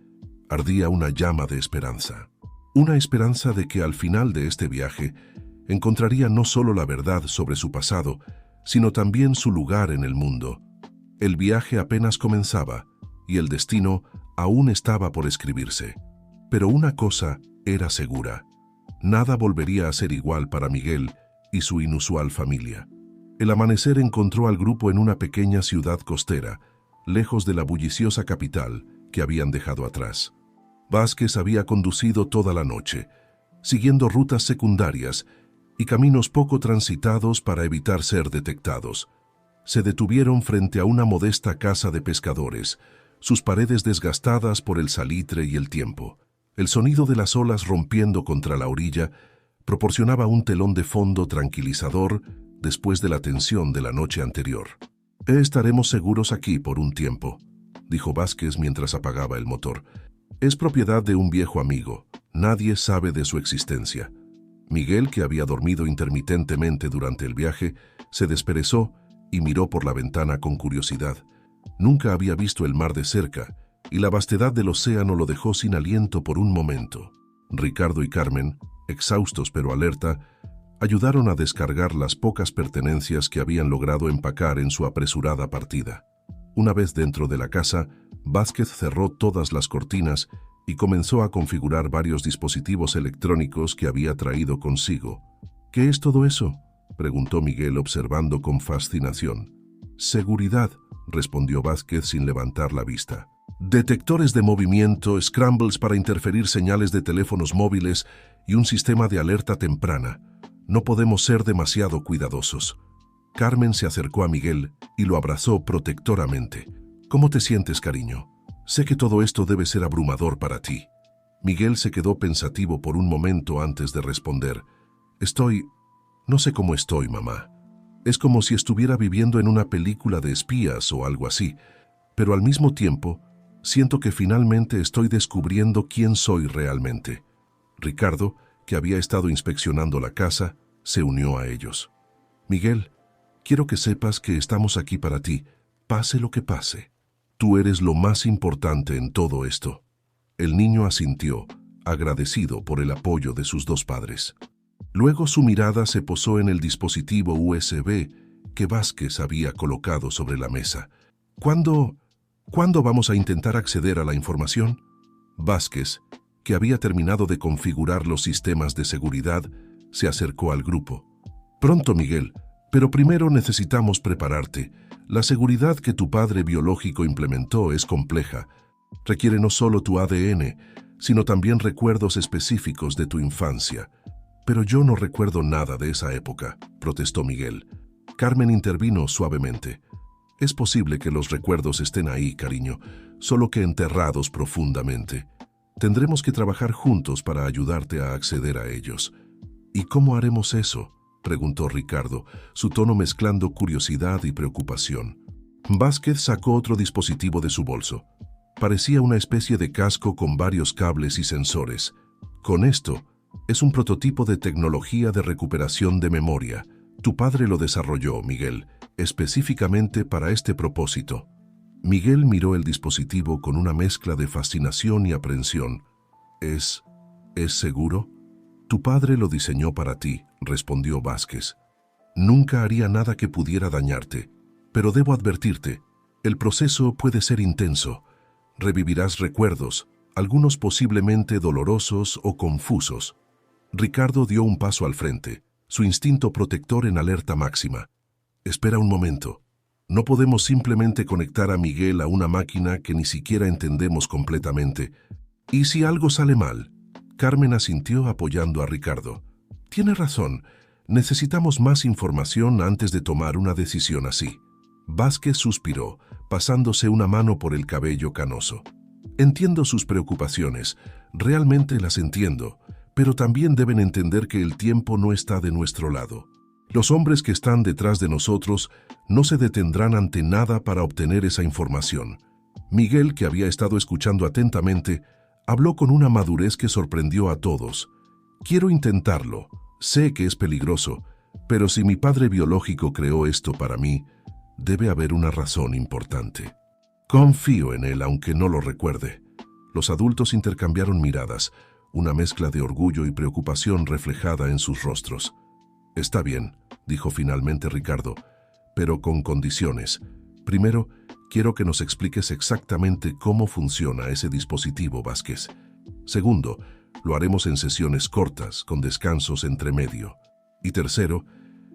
ardía una llama de esperanza. Una esperanza de que al final de este viaje encontraría no solo la verdad sobre su pasado, sino también su lugar en el mundo. El viaje apenas comenzaba y el destino aún estaba por escribirse. Pero una cosa era segura: nada volvería a ser igual para Miguel y su inusual familia. El amanecer encontró al grupo en una pequeña ciudad costera, lejos de la bulliciosa capital que habían dejado atrás. Vázquez había conducido toda la noche, siguiendo rutas secundarias y caminos poco transitados para evitar ser detectados. Se detuvieron frente a una modesta casa de pescadores, sus paredes desgastadas por el salitre y el tiempo. El sonido de las olas rompiendo contra la orilla proporcionaba un telón de fondo tranquilizador después de la tensión de la noche anterior. «Estaremos seguros aquí por un tiempo», dijo Vázquez mientras apagaba el motor. «Es propiedad de un viejo amigo. Nadie sabe de su existencia». Miguel, que había dormido intermitentemente durante el viaje, se desperezó y miró por la ventana con curiosidad. Nunca había visto el mar de cerca, y la vastedad del océano lo dejó sin aliento por un momento. Ricardo y Carmen, exhaustos pero alerta, ayudaron a descargar las pocas pertenencias que habían logrado empacar en su apresurada partida. Una vez dentro de la casa, Vázquez cerró todas las cortinas y comenzó a configurar varios dispositivos electrónicos que había traído consigo. «¿Qué es todo eso?», preguntó Miguel observando con fascinación. «Seguridad», respondió Vázquez sin levantar la vista. «Detectores de movimiento, scrambles para interferir señales de teléfonos móviles y un sistema de alerta temprana. No podemos ser demasiado cuidadosos». Carmen se acercó a Miguel y lo abrazó protectoramente. «¿Cómo te sientes, cariño? Sé que todo esto debe ser abrumador para ti». Miguel se quedó pensativo por un momento antes de responder. No sé cómo estoy, mamá. Es como si estuviera viviendo en una película de espías o algo así, pero al mismo tiempo siento que finalmente estoy descubriendo quién soy realmente». Ricardo, que había estado inspeccionando la casa, se unió a ellos. Miguel, quiero que sepas que estamos aquí para ti, pase lo que pase. Tú eres lo más importante en todo esto. El niño asintió, agradecido por el apoyo de sus dos padres. Luego su mirada se posó en el dispositivo USB que Vázquez había colocado sobre la mesa. ¿Cuándo vamos a intentar acceder a la información? Vázquez, que había terminado de configurar los sistemas de seguridad, se acercó al grupo. Pronto, Miguel, pero primero necesitamos prepararte. La seguridad que tu padre biológico implementó es compleja. Requiere no solo tu ADN, sino también recuerdos específicos de tu infancia. Pero yo no recuerdo nada de esa época, protestó Miguel. Carmen intervino suavemente. Es posible que los recuerdos estén ahí, cariño, solo que enterrados profundamente. Tendremos que trabajar juntos para ayudarte a acceder a ellos. ¿Y cómo haremos eso?, preguntó Ricardo, su tono mezclando curiosidad y preocupación. Vázquez sacó otro dispositivo de su bolso. Parecía una especie de casco con varios cables y sensores. Con esto, es un prototipo de tecnología de recuperación de memoria. Tu padre lo desarrolló, Miguel, específicamente para este propósito. Miguel miró el dispositivo con una mezcla de fascinación y aprensión. ¿Es seguro? Tu padre lo diseñó para ti, respondió Vázquez. Nunca haría nada que pudiera dañarte, pero debo advertirte, el proceso puede ser intenso. Revivirás recuerdos, algunos posiblemente dolorosos o confusos. Ricardo dio un paso al frente, su instinto protector en alerta máxima. Espera un momento. No podemos simplemente conectar a Miguel a una máquina que ni siquiera entendemos completamente. ¿Y si algo sale mal? Carmen asintió apoyando a Ricardo. Tiene razón. Necesitamos más información antes de tomar una decisión así. Vázquez suspiró, pasándose una mano por el cabello canoso. Entiendo sus preocupaciones, realmente las entiendo, pero también deben entender que el tiempo no está de nuestro lado. Los hombres que están detrás de nosotros no se detendrán ante nada para obtener esa información. Miguel, que había estado escuchando atentamente, habló con una madurez que sorprendió a todos. Quiero intentarlo, sé que es peligroso, pero si mi padre biológico creó esto para mí, debe haber una razón importante. Confío en él, aunque no lo recuerde. Los adultos intercambiaron miradas, una mezcla de orgullo y preocupación reflejada en sus rostros. Está bien, dijo finalmente Ricardo, pero con condiciones. Primero, quiero que nos expliques exactamente cómo funciona ese dispositivo, Vázquez. Segundo, lo haremos en sesiones cortas, con descansos entre medio. Y tercero,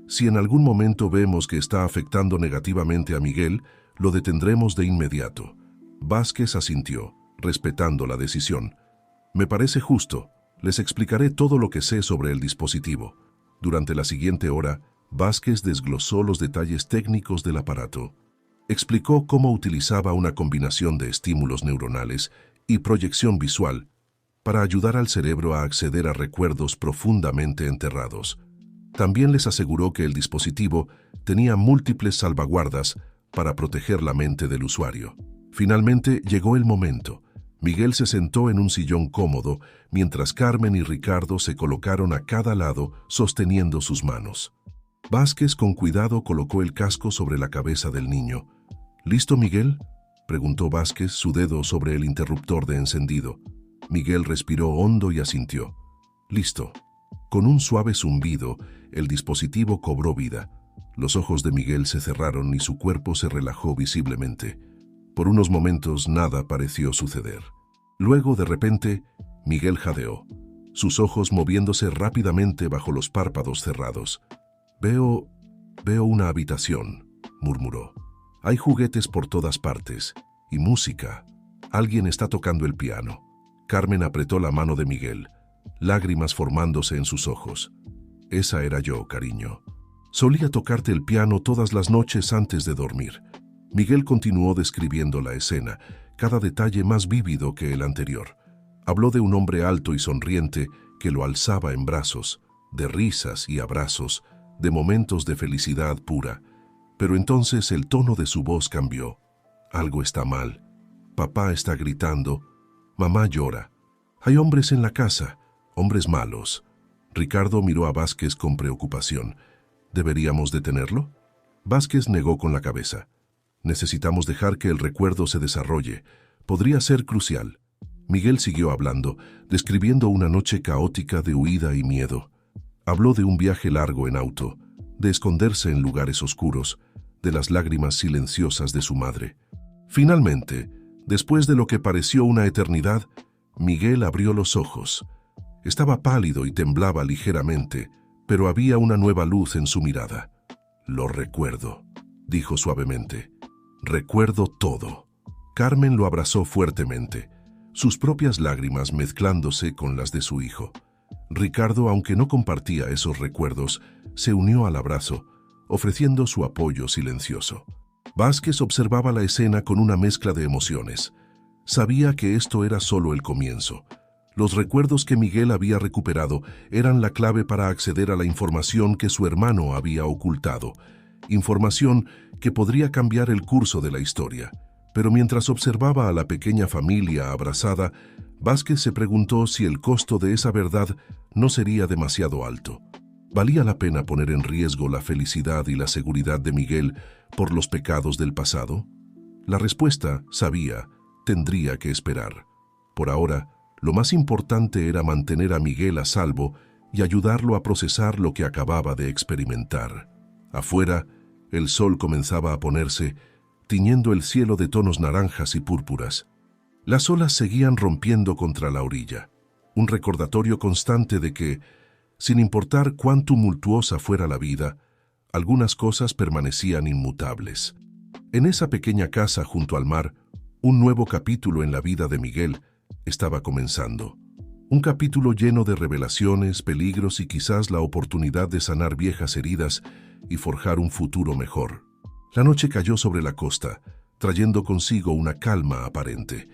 si en algún momento vemos que está afectando negativamente a Miguel, lo detendremos de inmediato. Vázquez asintió, respetando la decisión. Me parece justo. Les explicaré todo lo que sé sobre el dispositivo. Durante la siguiente hora, Vázquez desglosó los detalles técnicos del aparato. Explicó cómo utilizaba una combinación de estímulos neuronales y proyección visual para ayudar al cerebro a acceder a recuerdos profundamente enterrados. También les aseguró que el dispositivo tenía múltiples salvaguardas para proteger la mente del usuario. Finalmente llegó el momento. Miguel se sentó en un sillón cómodo, mientras Carmen y Ricardo se colocaron a cada lado sosteniendo sus manos. Vázquez con cuidado colocó el casco sobre la cabeza del niño. ¿Listo, Miguel?, preguntó Vázquez, su dedo sobre el interruptor de encendido. Miguel respiró hondo y asintió. Listo. Con un suave zumbido, el dispositivo cobró vida. Los ojos de Miguel se cerraron y su cuerpo se relajó visiblemente. Por unos momentos nada pareció suceder. Luego, de repente, Miguel jadeó, sus ojos moviéndose rápidamente bajo los párpados cerrados. Veo una habitación, murmuró. Hay juguetes por todas partes, y música. Alguien está tocando el piano. Carmen apretó la mano de Miguel, lágrimas formándose en sus ojos. Esa era yo, cariño. Solía tocarte el piano todas las noches antes de dormir. Miguel continuó describiendo la escena, cada detalle más vívido que el anterior. Habló de un hombre alto y sonriente que lo alzaba en brazos, de risas y abrazos, de momentos de felicidad pura. Pero entonces el tono de su voz cambió. Algo está mal. Papá está gritando. Mamá llora. Hay hombres en la casa, hombres malos. Ricardo miró a Vázquez con preocupación. ¿Deberíamos detenerlo? Vázquez negó con la cabeza. Necesitamos dejar que el recuerdo se desarrolle. Podría ser crucial. Miguel siguió hablando, describiendo una noche caótica de huida y miedo. Habló de un viaje largo en auto, de esconderse en lugares oscuros, de las lágrimas silenciosas de su madre. Finalmente, después de lo que pareció una eternidad, Miguel abrió los ojos. Estaba pálido y temblaba ligeramente, pero había una nueva luz en su mirada. «Lo recuerdo», dijo suavemente. «Recuerdo todo». Carmen lo abrazó fuertemente, sus propias lágrimas mezclándose con las de su hijo. Ricardo, aunque no compartía esos recuerdos, se unió al abrazo, ofreciendo su apoyo silencioso. Vázquez observaba la escena con una mezcla de emociones. Sabía que esto era solo el comienzo. Los recuerdos que Miguel había recuperado eran la clave para acceder a la información que su hermano había ocultado, información que podría cambiar el curso de la historia. Pero mientras observaba a la pequeña familia abrazada, Vázquez se preguntó si el costo de esa verdad no sería demasiado alto. ¿Valía la pena poner en riesgo la felicidad y la seguridad de Miguel por los pecados del pasado? La respuesta, sabía, tendría que esperar. Por ahora, lo más importante era mantener a Miguel a salvo y ayudarlo a procesar lo que acababa de experimentar. Afuera, el sol comenzaba a ponerse, tiñendo el cielo de tonos naranjas y púrpuras. Las olas seguían rompiendo contra la orilla, un recordatorio constante de que, sin importar cuán tumultuosa fuera la vida, algunas cosas permanecían inmutables. En esa pequeña casa junto al mar, un nuevo capítulo en la vida de Miguel estaba comenzando. Un capítulo lleno de revelaciones, peligros y quizás la oportunidad de sanar viejas heridas y forjar un futuro mejor. La noche cayó sobre la costa, trayendo consigo una calma aparente,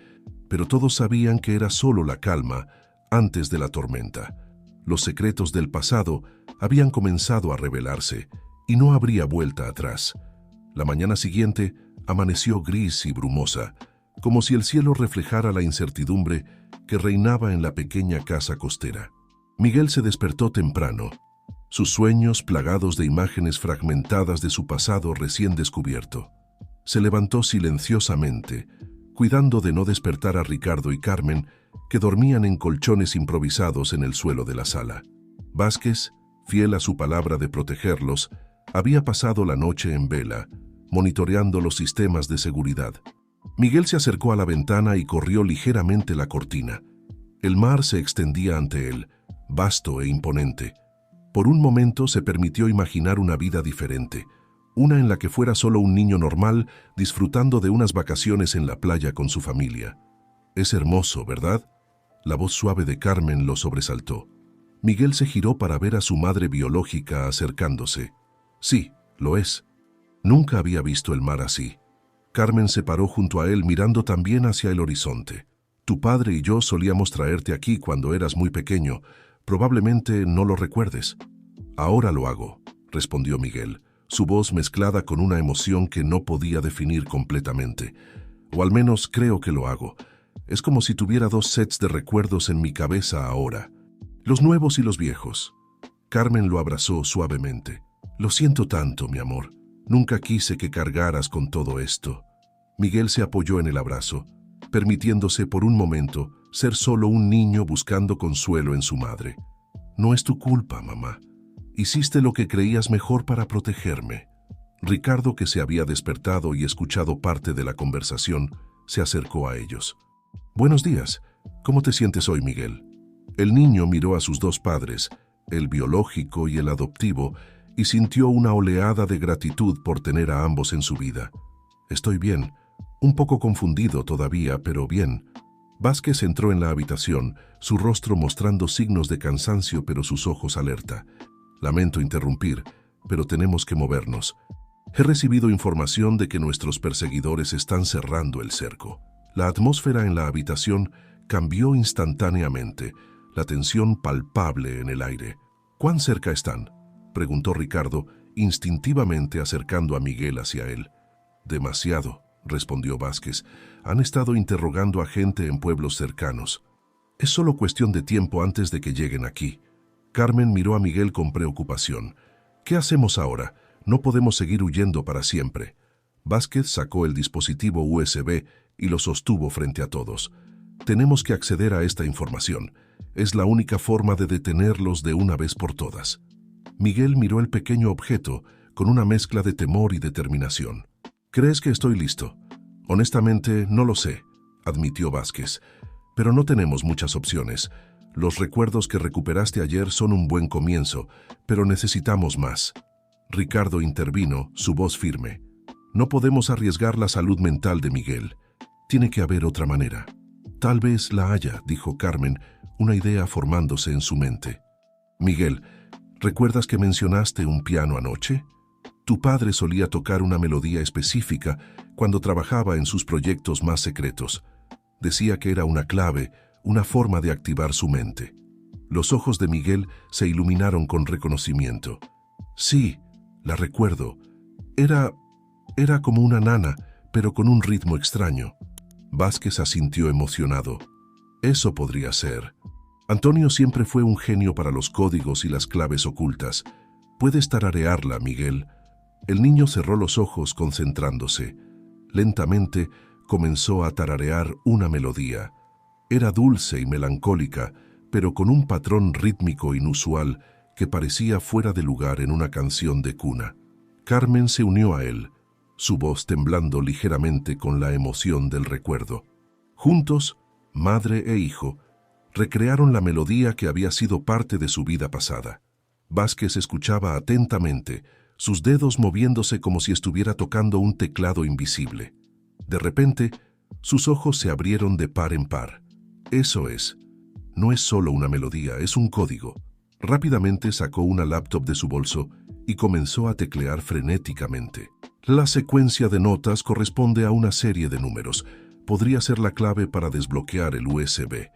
pero todos sabían que era solo la calma antes de la tormenta. Los secretos del pasado habían comenzado a revelarse y no habría vuelta atrás. La mañana siguiente amaneció gris y brumosa, como si el cielo reflejara la incertidumbre que reinaba en la pequeña casa costera. Miguel se despertó temprano, sus sueños plagados de imágenes fragmentadas de su pasado recién descubierto. Se levantó silenciosamente, cuidando de no despertar a Ricardo y Carmen, que dormían en colchones improvisados en el suelo de la sala. Vázquez, fiel a su palabra de protegerlos, había pasado la noche en vela, monitoreando los sistemas de seguridad. Miguel se acercó a la ventana y corrió ligeramente la cortina. El mar se extendía ante él, vasto e imponente. Por un momento se permitió imaginar una vida diferente, una en la que fuera solo un niño normal disfrutando de unas vacaciones en la playa con su familia. «Es hermoso, ¿verdad?». La voz suave de Carmen lo sobresaltó. Miguel se giró para ver a su madre biológica acercándose. «Sí, lo es». Nunca había visto el mar así. Carmen se paró junto a él mirando también hacia el horizonte. «Tu padre y yo solíamos traerte aquí cuando eras muy pequeño. Probablemente no lo recuerdes». «Ahora lo hago», respondió Miguel, su voz mezclada con una emoción que no podía definir completamente. «O al menos creo que lo hago. Es como si tuviera dos sets de recuerdos en mi cabeza ahora. Los nuevos y los viejos». Carmen lo abrazó suavemente. «Lo siento tanto, mi amor. Nunca quise que cargaras con todo esto». Miguel se apoyó en el abrazo, permitiéndose por un momento ser solo un niño buscando consuelo en su madre. «No es tu culpa, mamá. Hiciste lo que creías mejor para protegerme». Ricardo, que se había despertado y escuchado parte de la conversación, se acercó a ellos. «Buenos días. ¿Cómo te sientes hoy, Miguel?». El niño miró a sus dos padres, el biológico y el adoptivo, y sintió una oleada de gratitud por tener a ambos en su vida. «Estoy bien. Un poco confundido todavía, pero bien». Vázquez entró en la habitación, su rostro mostrando signos de cansancio pero sus ojos alerta. «Lamento interrumpir, pero tenemos que movernos. He recibido información de que nuestros perseguidores están cerrando el cerco». La atmósfera en la habitación cambió instantáneamente, la tensión palpable en el aire. «¿Cuán cerca están?», preguntó Ricardo, instintivamente acercando a Miguel hacia él. «Demasiado», respondió Vázquez. «Han estado interrogando a gente en pueblos cercanos. Es solo cuestión de tiempo antes de que lleguen aquí». Carmen miró a Miguel con preocupación. ¿Qué hacemos ahora? No podemos seguir huyendo para siempre. Vázquez sacó el dispositivo USB y lo sostuvo frente a todos. Tenemos que acceder a esta información. Es la única forma de detenerlos de una vez por todas. Miguel miró el pequeño objeto con una mezcla de temor y determinación. ¿Crees que estoy listo? Honestamente, no lo sé, admitió Vázquez. Pero no tenemos muchas opciones. Los recuerdos que recuperaste ayer son un buen comienzo, pero necesitamos más. Ricardo intervino, su voz firme. No podemos arriesgar la salud mental de Miguel. Tiene que haber otra manera. Tal vez la haya, dijo Carmen, una idea formándose en su mente. Miguel, ¿recuerdas que mencionaste un piano anoche? Tu padre solía tocar una melodía específica cuando trabajaba en sus proyectos más secretos. Decía que era una clave, una forma de activar su mente. Los ojos de Miguel se iluminaron con reconocimiento. Sí, la recuerdo. Era como una nana, pero con un ritmo extraño. Vázquez asintió emocionado. Eso podría ser. Antonio siempre fue un genio para los códigos y las claves ocultas. Puedes tararearla, Miguel. El niño cerró los ojos concentrándose. Lentamente comenzó a tararear una melodía. Era dulce y melancólica, pero con un patrón rítmico inusual que parecía fuera de lugar en una canción de cuna. Carmen se unió a él, su voz temblando ligeramente con la emoción del recuerdo. Juntos, madre e hijo, recrearon la melodía que había sido parte de su vida pasada. Vázquez escuchaba atentamente, sus dedos moviéndose como si estuviera tocando un teclado invisible. De repente, sus ojos se abrieron de par en par. Eso es. No es solo una melodía, es un código. Rápidamente sacó una laptop de su bolso y comenzó a teclear frenéticamente. La secuencia de notas corresponde a una serie de números. Podría ser la clave para desbloquear el USB.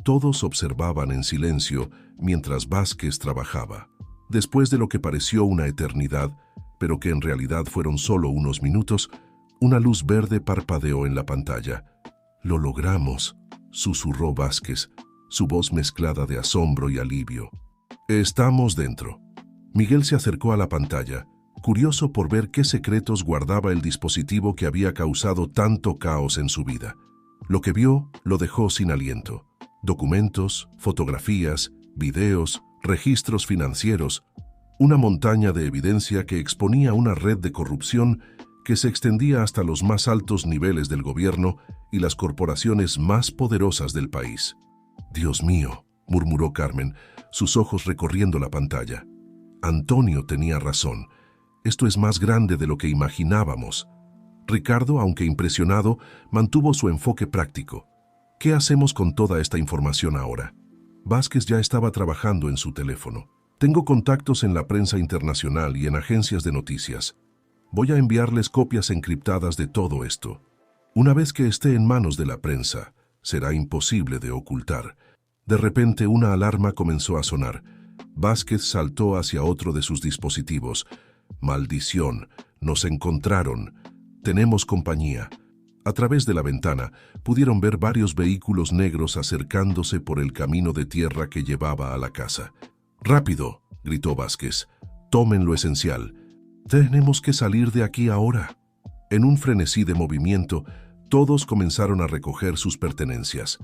Todos observaban en silencio mientras Vázquez trabajaba. Después de lo que pareció una eternidad, pero que en realidad fueron solo unos minutos, una luz verde parpadeó en la pantalla. «Lo logramos», susurró Vázquez, su voz mezclada de asombro y alivio. «Estamos dentro». Miguel se acercó a la pantalla, curioso por ver qué secretos guardaba el dispositivo que había causado tanto caos en su vida. Lo que vio lo dejó sin aliento. Documentos, fotografías, videos, registros financieros, una montaña de evidencia que exponía una red de corrupción que se extendía hasta los más altos niveles del gobierno y las corporaciones más poderosas del país. «Dios mío», murmuró Carmen, sus ojos recorriendo la pantalla. Antonio tenía razón. Esto es más grande de lo que imaginábamos. Ricardo, aunque impresionado, mantuvo su enfoque práctico. ¿Qué hacemos con toda esta información ahora? Vázquez ya estaba trabajando en su teléfono. Tengo contactos en la prensa internacional y en agencias de noticias. Voy a enviarles copias encriptadas de todo esto. Una vez que esté en manos de la prensa, será imposible de ocultar. De repente una alarma comenzó a sonar. Vázquez saltó hacia otro de sus dispositivos. «Maldición, nos encontraron. Tenemos compañía». A través de la ventana pudieron ver varios vehículos negros acercándose por el camino de tierra que llevaba a la casa. «¡Rápido!», gritó Vázquez. «Tomen lo esencial. Tenemos que salir de aquí ahora». En un frenesí de movimiento, todos comenzaron a recoger sus pertenencias.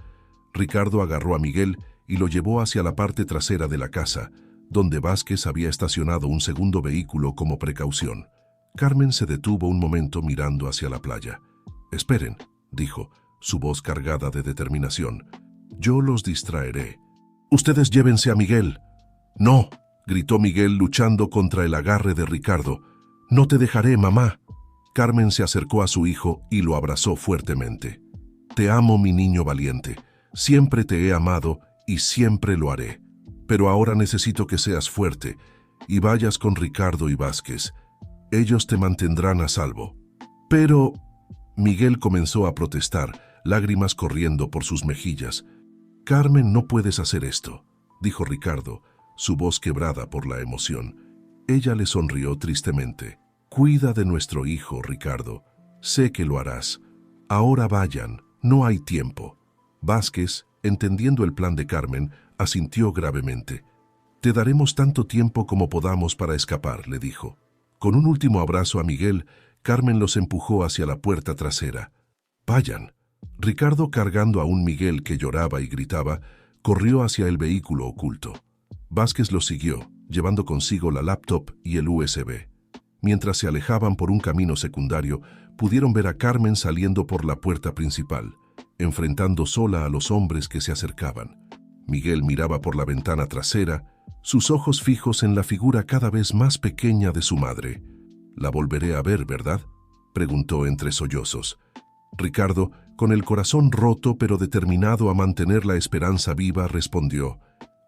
Ricardo agarró a Miguel y lo llevó hacia la parte trasera de la casa, donde Vázquez había estacionado un segundo vehículo como precaución. Carmen se detuvo un momento mirando hacia la playa. «Esperen», dijo, su voz cargada de determinación. «Yo los distraeré. Ustedes llévense a Miguel». «No», gritó Miguel luchando contra el agarre de Ricardo. «No te dejaré, mamá». Carmen se acercó a su hijo y lo abrazó fuertemente. «Te amo, mi niño valiente. Siempre te he amado y siempre lo haré. Pero ahora necesito que seas fuerte y vayas con Ricardo y Vázquez. Ellos te mantendrán a salvo». «Pero...» Miguel comenzó a protestar, lágrimas corriendo por sus mejillas. «Carmen, no puedes hacer esto», dijo Ricardo, su voz quebrada por la emoción. Ella le sonrió tristemente. «Cuida de nuestro hijo, Ricardo. Sé que lo harás. Ahora vayan, no hay tiempo». Vázquez, entendiendo el plan de Carmen, asintió gravemente. Te daremos tanto tiempo como podamos para escapar, le dijo. Con un último abrazo a Miguel, Carmen los empujó hacia la puerta trasera. Vayan. Ricardo, cargando a un Miguel que lloraba y gritaba, corrió hacia el vehículo oculto. Vázquez los siguió, llevando consigo la laptop y el USB. Mientras se alejaban por un camino secundario, pudieron ver a Carmen saliendo por la puerta principal, enfrentando sola a los hombres que se acercaban. Miguel miraba por la ventana trasera, sus ojos fijos en la figura cada vez más pequeña de su madre. «¿La volveré a ver, verdad?», preguntó entre sollozos. Ricardo, con el corazón roto pero determinado a mantener la esperanza viva, respondió: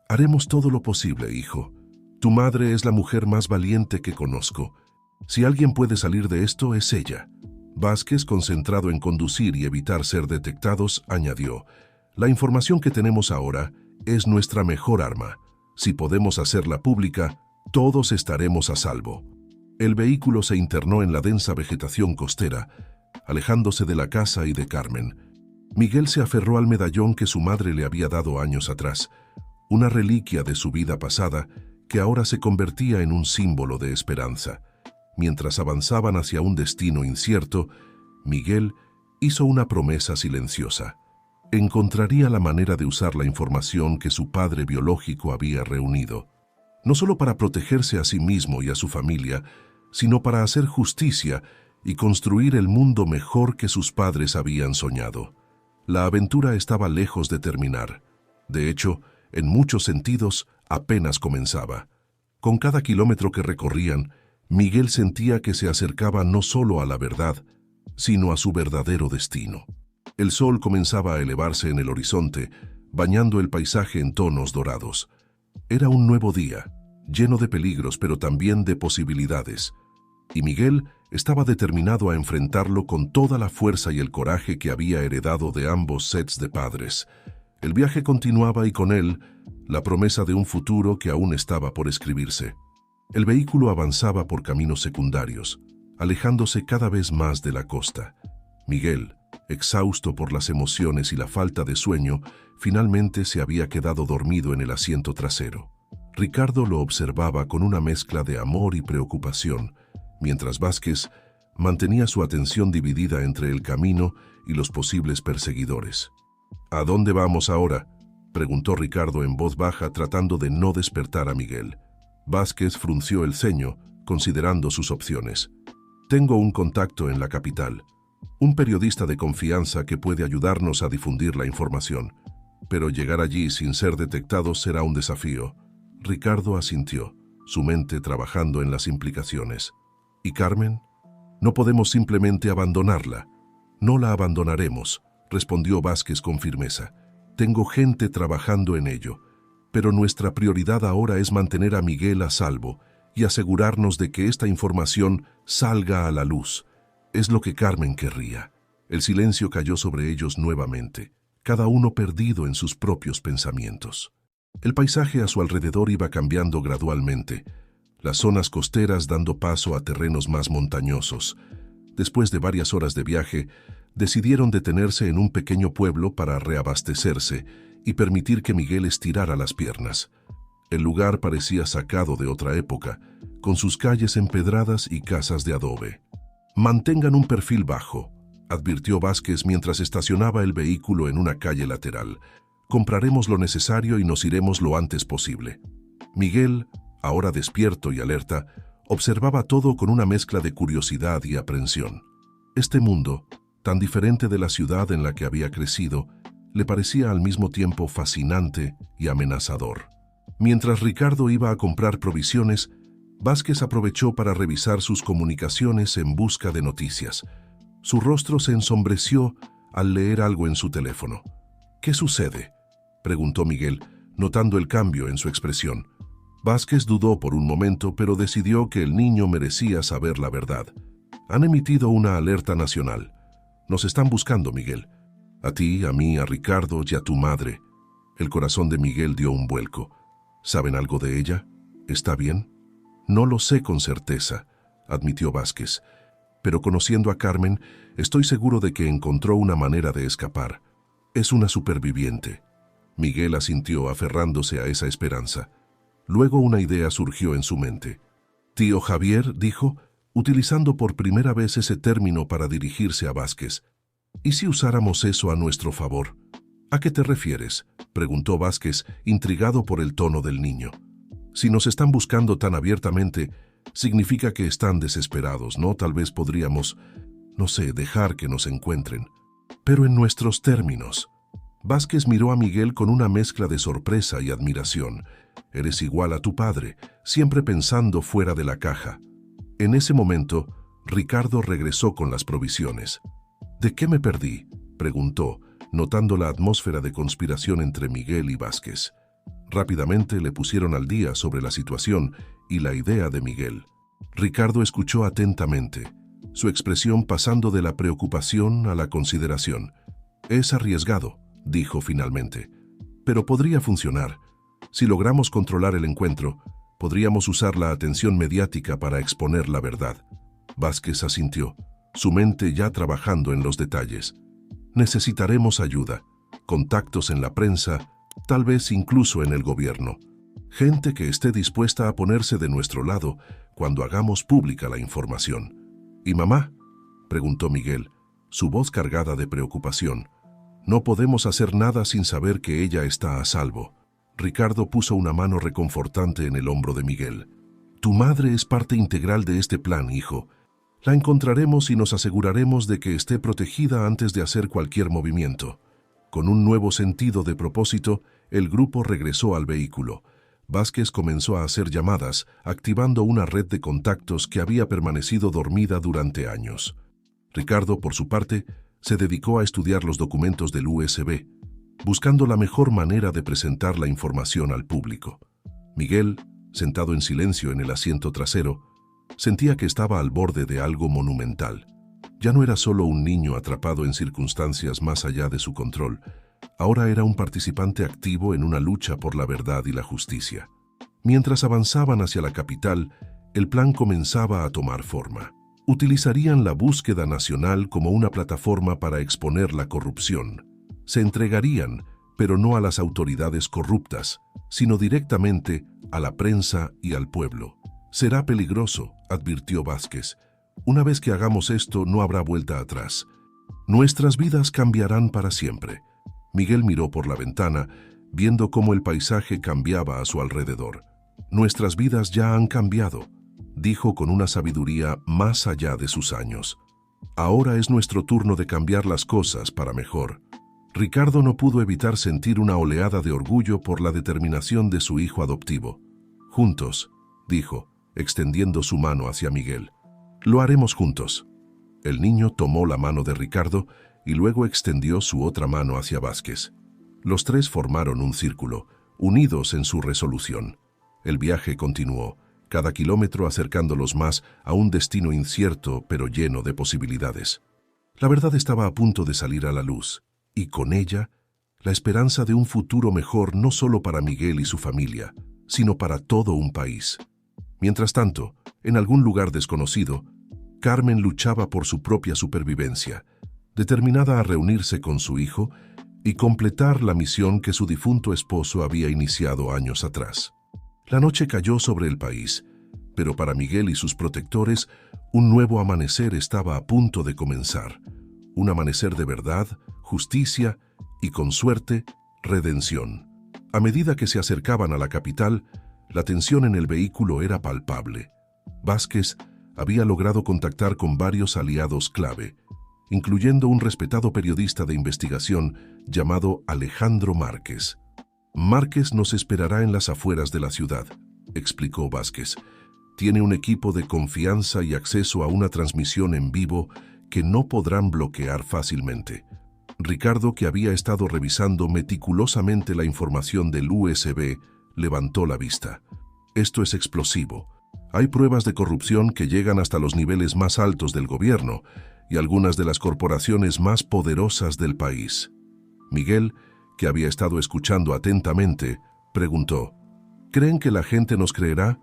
«Haremos todo lo posible, hijo. Tu madre es la mujer más valiente que conozco. Si alguien puede salir de esto, es ella». Vázquez, concentrado en conducir y evitar ser detectados, añadió: «La información que tenemos ahora es nuestra mejor arma. Si podemos hacerla pública, todos estaremos a salvo». El vehículo se internó en la densa vegetación costera, alejándose de la casa y de Carmen. Miguel se aferró al medallón que su madre le había dado años atrás, una reliquia de su vida pasada que ahora se convertía en un símbolo de esperanza. Mientras avanzaban hacia un destino incierto, Miguel hizo una promesa silenciosa. Encontraría la manera de usar la información que su padre biológico había reunido, no solo para protegerse a sí mismo y a su familia, sino para hacer justicia y construir el mundo mejor que sus padres habían soñado. La aventura estaba lejos de terminar. De hecho, en muchos sentidos, apenas comenzaba. Con cada kilómetro que recorrían, Miguel sentía que se acercaba no solo a la verdad, sino a su verdadero destino. El sol comenzaba a elevarse en el horizonte, bañando el paisaje en tonos dorados. Era un nuevo día, lleno de peligros pero también de posibilidades, y Miguel estaba determinado a enfrentarlo con toda la fuerza y el coraje que había heredado de ambos sets de padres. El viaje continuaba y con él la promesa de un futuro que aún estaba por escribirse. El vehículo avanzaba por caminos secundarios, alejándose cada vez más de la costa. Miguel, exhausto por las emociones y la falta de sueño, finalmente se había quedado dormido en el asiento trasero. Ricardo lo observaba con una mezcla de amor y preocupación, mientras Vázquez mantenía su atención dividida entre el camino y los posibles perseguidores. «¿A dónde vamos ahora?», preguntó Ricardo en voz baja, tratando de no despertar a Miguel. Vázquez frunció el ceño, considerando sus opciones. «Tengo un contacto en la capital, un periodista de confianza que puede ayudarnos a difundir la información, pero llegar allí sin ser detectados será un desafío». Ricardo asintió, su mente trabajando en las implicaciones. «¿Y Carmen? No podemos simplemente abandonarla». «No la abandonaremos», respondió Vázquez con firmeza. «Tengo gente trabajando en ello, pero nuestra prioridad ahora es mantener a Miguel a salvo y asegurarnos de que esta información salga a la luz». Es lo que Carmen querría. El silencio cayó sobre ellos nuevamente, cada uno perdido en sus propios pensamientos. El paisaje a su alrededor iba cambiando gradualmente, las zonas costeras dando paso a terrenos más montañosos. Después de varias horas de viaje, decidieron detenerse en un pequeño pueblo para reabastecerse y permitir que Miguel estirara las piernas. El lugar parecía sacado de otra época, con sus calles empedradas y casas de adobe. «Mantengan un perfil bajo», advirtió Vázquez mientras estacionaba el vehículo en una calle lateral. «Compraremos lo necesario y nos iremos lo antes posible». Miguel, ahora despierto y alerta, observaba todo con una mezcla de curiosidad y aprensión. Este mundo, tan diferente de la ciudad en la que había crecido, le parecía al mismo tiempo fascinante y amenazador. Mientras Ricardo iba a comprar provisiones, Vázquez aprovechó para revisar sus comunicaciones en busca de noticias. Su rostro se ensombreció al leer algo en su teléfono. «¿Qué sucede?», preguntó Miguel, notando el cambio en su expresión. Vázquez dudó por un momento, pero decidió que el niño merecía saber la verdad. «Han emitido una alerta nacional. Nos están buscando, Miguel. A ti, a mí, a Ricardo y a tu madre». El corazón de Miguel dio un vuelco. «¿Saben algo de ella? ¿Está bien?». «No lo sé con certeza», admitió Vázquez, «pero conociendo a Carmen, estoy seguro de que encontró una manera de escapar. Es una superviviente». Miguel asintió, aferrándose a esa esperanza. Luego una idea surgió en su mente. «Tío Javier», dijo, utilizando por primera vez ese término para dirigirse a Vázquez. «¿Y si usáramos eso a nuestro favor?» «¿A qué te refieres?», preguntó Vázquez, intrigado por el tono del niño. «Si nos están buscando tan abiertamente, significa que están desesperados, ¿no? Tal vez podríamos, no sé, dejar que nos encuentren. Pero en nuestros términos». Vázquez miró a Miguel con una mezcla de sorpresa y admiración. «Eres igual a tu padre, siempre pensando fuera de la caja». En ese momento, Ricardo regresó con las provisiones. «¿De qué me perdí?», preguntó, notando la atmósfera de conspiración entre Miguel y Vázquez. Rápidamente le pusieron al día sobre la situación y la idea de Miguel. Ricardo escuchó atentamente, su expresión pasando de la preocupación a la consideración. «Es arriesgado», dijo finalmente, «pero podría funcionar. Si logramos controlar el encuentro, podríamos usar la atención mediática para exponer la verdad». Vázquez asintió, su mente ya trabajando en los detalles. «Necesitaremos ayuda, contactos en la prensa, tal vez incluso en el gobierno. Gente que esté dispuesta a ponerse de nuestro lado cuando hagamos pública la información». «¿Y mamá?», preguntó Miguel, su voz cargada de preocupación. «No podemos hacer nada sin saber que ella está a salvo». Ricardo puso una mano reconfortante en el hombro de Miguel. «Tu madre es parte integral de este plan, hijo. La encontraremos y nos aseguraremos de que esté protegida antes de hacer cualquier movimiento». Con un nuevo sentido de propósito, el grupo regresó al vehículo. Vázquez comenzó a hacer llamadas, activando una red de contactos que había permanecido dormida durante años. Ricardo, por su parte, se dedicó a estudiar los documentos del USB, buscando la mejor manera de presentar la información al público. Miguel, sentado en silencio en el asiento trasero, sentía que estaba al borde de algo monumental. Ya no era solo un niño atrapado en circunstancias más allá de su control, ahora era un participante activo en una lucha por la verdad y la justicia. Mientras avanzaban hacia la capital, el plan comenzaba a tomar forma. Utilizarían la búsqueda nacional como una plataforma para exponer la corrupción. Se entregarían, pero no a las autoridades corruptas, sino directamente a la prensa y al pueblo. «Será peligroso», advirtió Vázquez. «Una vez que hagamos esto, no habrá vuelta atrás. Nuestras vidas cambiarán para siempre». Miguel miró por la ventana, viendo cómo el paisaje cambiaba a su alrededor. «Nuestras vidas ya han cambiado», dijo con una sabiduría más allá de sus años. «Ahora es nuestro turno de cambiar las cosas para mejor». Ricardo no pudo evitar sentir una oleada de orgullo por la determinación de su hijo adoptivo. «Juntos», dijo, extendiendo su mano hacia Miguel. «Lo haremos juntos». El niño tomó la mano de Ricardo y luego extendió su otra mano hacia Vázquez. Los tres formaron un círculo, unidos en su resolución. El viaje continuó, cada kilómetro acercándolos más a un destino incierto pero lleno de posibilidades. La verdad estaba a punto de salir a la luz, y con ella, la esperanza de un futuro mejor no solo para Miguel y su familia, sino para todo un país. Mientras tanto, en algún lugar desconocido, Carmen luchaba por su propia supervivencia, determinada a reunirse con su hijo y completar la misión que su difunto esposo había iniciado años atrás. La noche cayó sobre el país, pero para Miguel y sus protectores, un nuevo amanecer estaba a punto de comenzar. Un amanecer de verdad, justicia y, con suerte, redención. A medida que se acercaban a la capital, la tensión en el vehículo era palpable. Vázquez había logrado contactar con varios aliados clave, incluyendo un respetado periodista de investigación llamado Alejandro Márquez. «Márquez nos esperará en las afueras de la ciudad», explicó Vázquez. «Tiene un equipo de confianza y acceso a una transmisión en vivo que no podrán bloquear fácilmente». Ricardo, que había estado revisando meticulosamente la información del USB, levantó la vista. «Esto es explosivo. Hay pruebas de corrupción que llegan hasta los niveles más altos del gobierno y algunas de las corporaciones más poderosas del país». Miguel, que había estado escuchando atentamente, preguntó: «¿Creen que la gente nos creerá?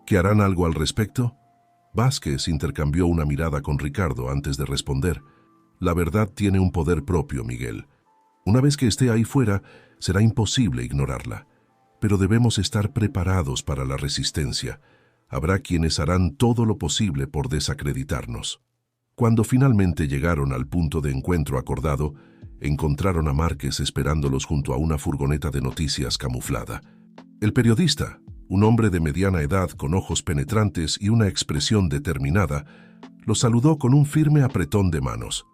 ¿Que harán algo al respecto?». Vázquez intercambió una mirada con Ricardo antes de responder. «La verdad tiene un poder propio, Miguel. Una vez que esté ahí fuera, será imposible ignorarla. pero debemos estar preparados para la resistencia. Habrá quienes harán todo lo posible por desacreditarnos. Cuando finalmente llegaron al punto de encuentro acordado, encontraron a Márquez esperándolos junto a una furgoneta de noticias camuflada. El periodista, un hombre de mediana edad con ojos penetrantes y una expresión determinada, los saludó con un firme apretón de manos.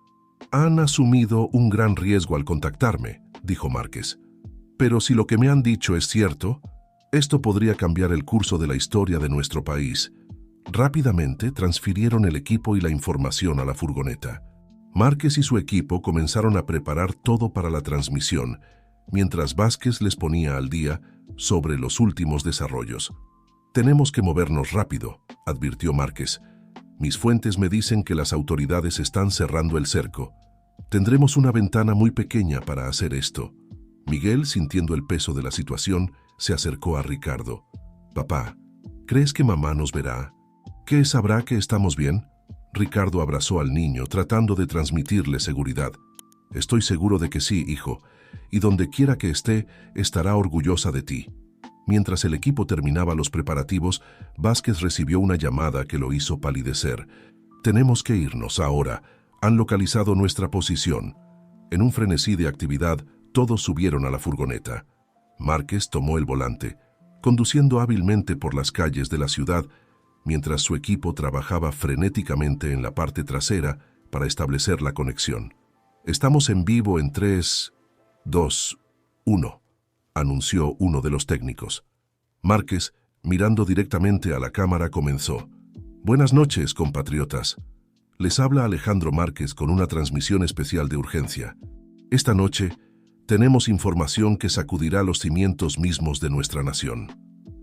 «Han asumido un gran riesgo al contactarme», dijo Márquez. «Pero si lo que me han dicho es cierto, esto podría cambiar el curso de la historia de nuestro país». Rápidamente transfirieron el equipo y la información a la furgoneta. Márquez y su equipo comenzaron a preparar todo para la transmisión, mientras Vázquez les ponía al día sobre los últimos desarrollos. «Tenemos que movernos rápido», advirtió Márquez. «Mis fuentes me dicen que las autoridades están cerrando el cerco. Tendremos una ventana muy pequeña para hacer esto». Miguel, sintiendo el peso de la situación, se acercó a Ricardo. «Papá, ¿crees que mamá nos verá? ¿Qué sabrá que estamos bien?» Ricardo abrazó al niño, tratando de transmitirle seguridad. «Estoy seguro de que sí, hijo, y donde quiera que esté, estará orgullosa de ti». Mientras el equipo terminaba los preparativos, Vázquez recibió una llamada que lo hizo palidecer. «Tenemos que irnos ahora. Han localizado nuestra posición». En un frenesí de actividad, todos subieron a la furgoneta. Márquez tomó el volante, conduciendo hábilmente por las calles de la ciudad, mientras su equipo trabajaba frenéticamente en la parte trasera para establecer la conexión. «Estamos en vivo en 3, 2, 1», anunció uno de los técnicos. Márquez, mirando directamente a la cámara, comenzó. «Buenas noches, compatriotas. Les habla Alejandro Márquez con una transmisión especial de urgencia. Esta noche tenemos información que sacudirá los cimientos mismos de nuestra nación».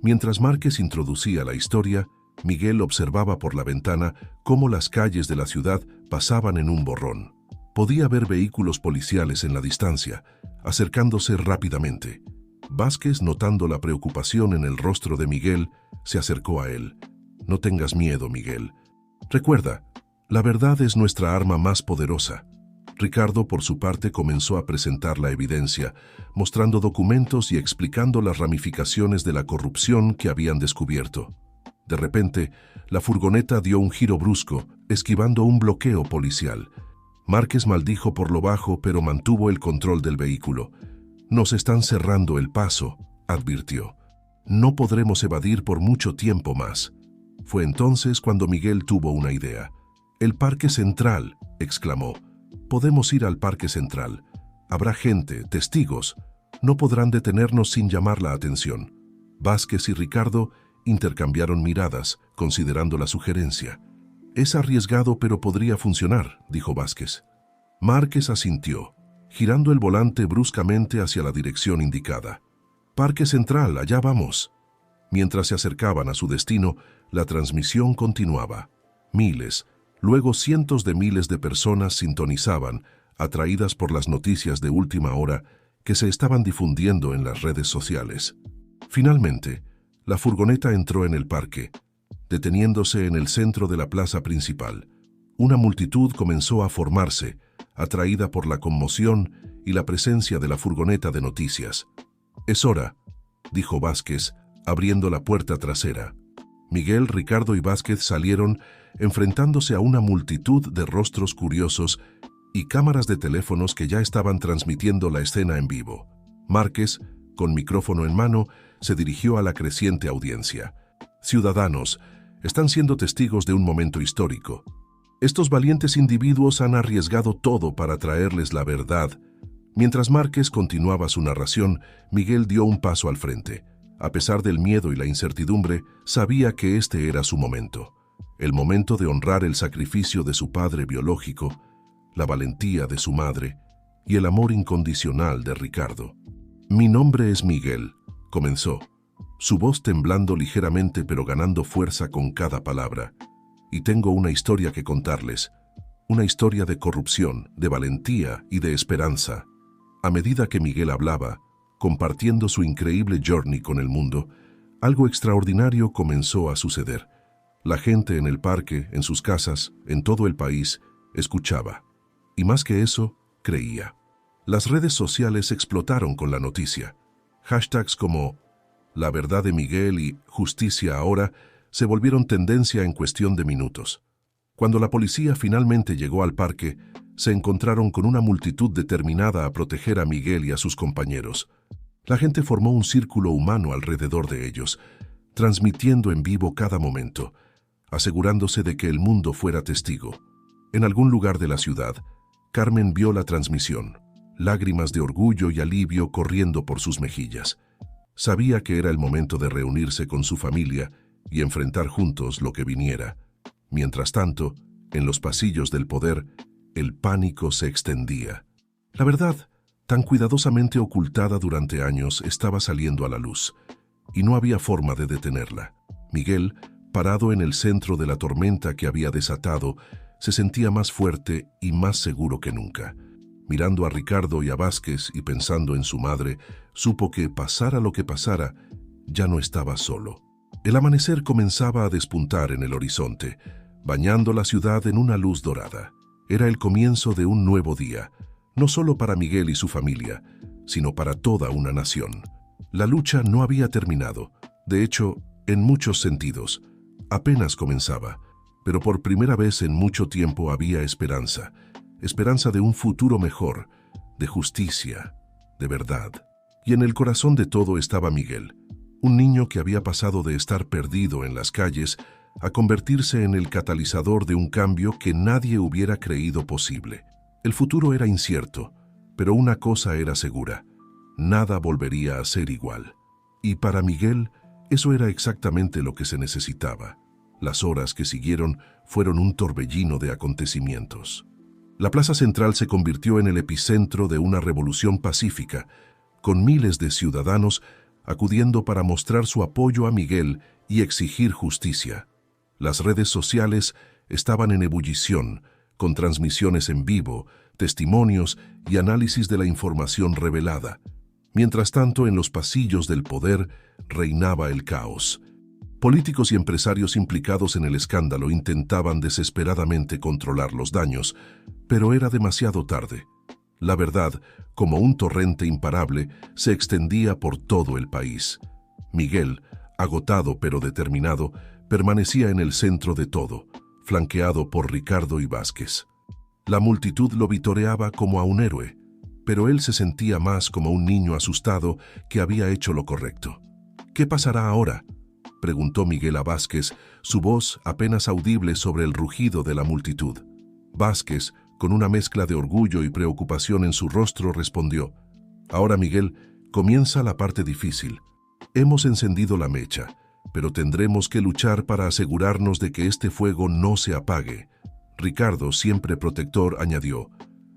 Mientras Márquez introducía la historia, Miguel observaba por la ventana cómo las calles de la ciudad pasaban en un borrón. Podía ver vehículos policiales en la distancia, acercándose rápidamente. Vázquez, notando la preocupación en el rostro de Miguel, se acercó a él. «No tengas miedo, Miguel. Recuerda, la verdad es nuestra arma más poderosa». Ricardo, por su parte, comenzó a presentar la evidencia, mostrando documentos y explicando las ramificaciones de la corrupción que habían descubierto. De repente, la furgoneta dio un giro brusco, esquivando un bloqueo policial. Márquez maldijo por lo bajo, pero mantuvo el control del vehículo. «Nos están cerrando el paso», advirtió. «No podremos evadir por mucho tiempo más». Fue entonces cuando Miguel tuvo una idea. «El Parque Central», exclamó. «Podemos ir al Parque Central. Habrá gente, testigos. No podrán detenernos sin llamar la atención». Vázquez y Ricardo intercambiaron miradas, considerando la sugerencia. «Es arriesgado, pero podría funcionar», dijo Vázquez. Márquez asintió, girando el volante bruscamente hacia la dirección indicada. «Parque Central, allá vamos». Mientras se acercaban a su destino, la transmisión continuaba. Miles, luego cientos de miles de personas sintonizaban, atraídas por las noticias de última hora que se estaban difundiendo en las redes sociales. Finalmente, la furgoneta entró en el parque, deteniéndose en el centro de la plaza principal. Una multitud comenzó a formarse, atraída por la conmoción y la presencia de la furgoneta de noticias. «Es hora», dijo Vázquez, abriendo la puerta trasera. Miguel, Ricardo y Vázquez salieron, enfrentándose a una multitud de rostros curiosos y cámaras de teléfonos que ya estaban transmitiendo la escena en vivo. Márquez, con micrófono en mano, se dirigió a la creciente audiencia. «Ciudadanos, están siendo testigos de un momento histórico. Estos valientes individuos han arriesgado todo para traerles la verdad». Mientras Márquez continuaba su narración, Miguel dio un paso al frente. A pesar del miedo y la incertidumbre, sabía que este era su momento. El momento de honrar el sacrificio de su padre biológico, la valentía de su madre y el amor incondicional de Ricardo. «Mi nombre es Miguel», comenzó, su voz temblando ligeramente pero ganando fuerza con cada palabra. «Y tengo una historia que contarles, una historia de corrupción, de valentía y de esperanza». A medida que Miguel hablaba, compartiendo su increíble journey con el mundo, algo extraordinario comenzó a suceder. La gente en el parque, en sus casas, en todo el país, escuchaba. Y más que eso, creía. Las redes sociales explotaron con la noticia. Hashtags como La verdad de Miguel y justicia ahora se volvieron tendencia en cuestión de minutos. Cuando la policía finalmente llegó al parque, se encontraron con una multitud determinada a proteger a Miguel y a sus compañeros. La gente formó un círculo humano alrededor de ellos, transmitiendo en vivo cada momento, asegurándose de que el mundo fuera testigo. En algún lugar de la ciudad, Carmen vio la transmisión, lágrimas de orgullo y alivio corriendo por sus mejillas. Sabía que era el momento de reunirse con su familia y enfrentar juntos lo que viniera. Mientras tanto, en los pasillos del poder, el pánico se extendía. La verdad, tan cuidadosamente ocultada durante años, estaba saliendo a la luz, y no había forma de detenerla. Miguel, parado en el centro de la tormenta que había desatado, se sentía más fuerte y más seguro que nunca. Mirando a Ricardo y a Vázquez y pensando en su madre, supo que, pasara lo que pasara, ya no estaba solo. El amanecer comenzaba a despuntar en el horizonte, bañando la ciudad en una luz dorada. Era el comienzo de un nuevo día, no solo para Miguel y su familia, sino para toda una nación. La lucha no había terminado. De hecho, en muchos sentidos, apenas comenzaba. Pero por primera vez en mucho tiempo había esperanza. Esperanza de un futuro mejor, de justicia, de verdad. Y en el corazón de todo estaba Miguel, un niño que había pasado de estar perdido en las calles a convertirse en el catalizador de un cambio que nadie hubiera creído posible. El futuro era incierto, pero una cosa era segura: nada volvería a ser igual. Y para Miguel, eso era exactamente lo que se necesitaba. Las horas que siguieron fueron un torbellino de acontecimientos. La plaza central se convirtió en el epicentro de una revolución pacífica, con miles de ciudadanos acudiendo para mostrar su apoyo a Miguel y exigir justicia. Las redes sociales estaban en ebullición, con transmisiones en vivo, testimonios y análisis de la información revelada. Mientras tanto, en los pasillos del poder reinaba el caos. Políticos y empresarios implicados en el escándalo intentaban desesperadamente controlar los daños, pero era demasiado tarde. La verdad, como un torrente imparable, se extendía por todo el país. Miguel, agotado pero determinado, permanecía en el centro de todo, flanqueado por Ricardo y Vázquez. La multitud lo vitoreaba como a un héroe, pero él se sentía más como un niño asustado que había hecho lo correcto. ¿Qué pasará ahora?, preguntó Miguel a Vázquez, su voz apenas audible sobre el rugido de la multitud. Vázquez, con una mezcla de orgullo y preocupación en su rostro, respondió: «Ahora, Miguel, comienza la parte difícil. Hemos encendido la mecha, pero tendremos que luchar para asegurarnos de que este fuego no se apague». Ricardo, siempre protector, añadió: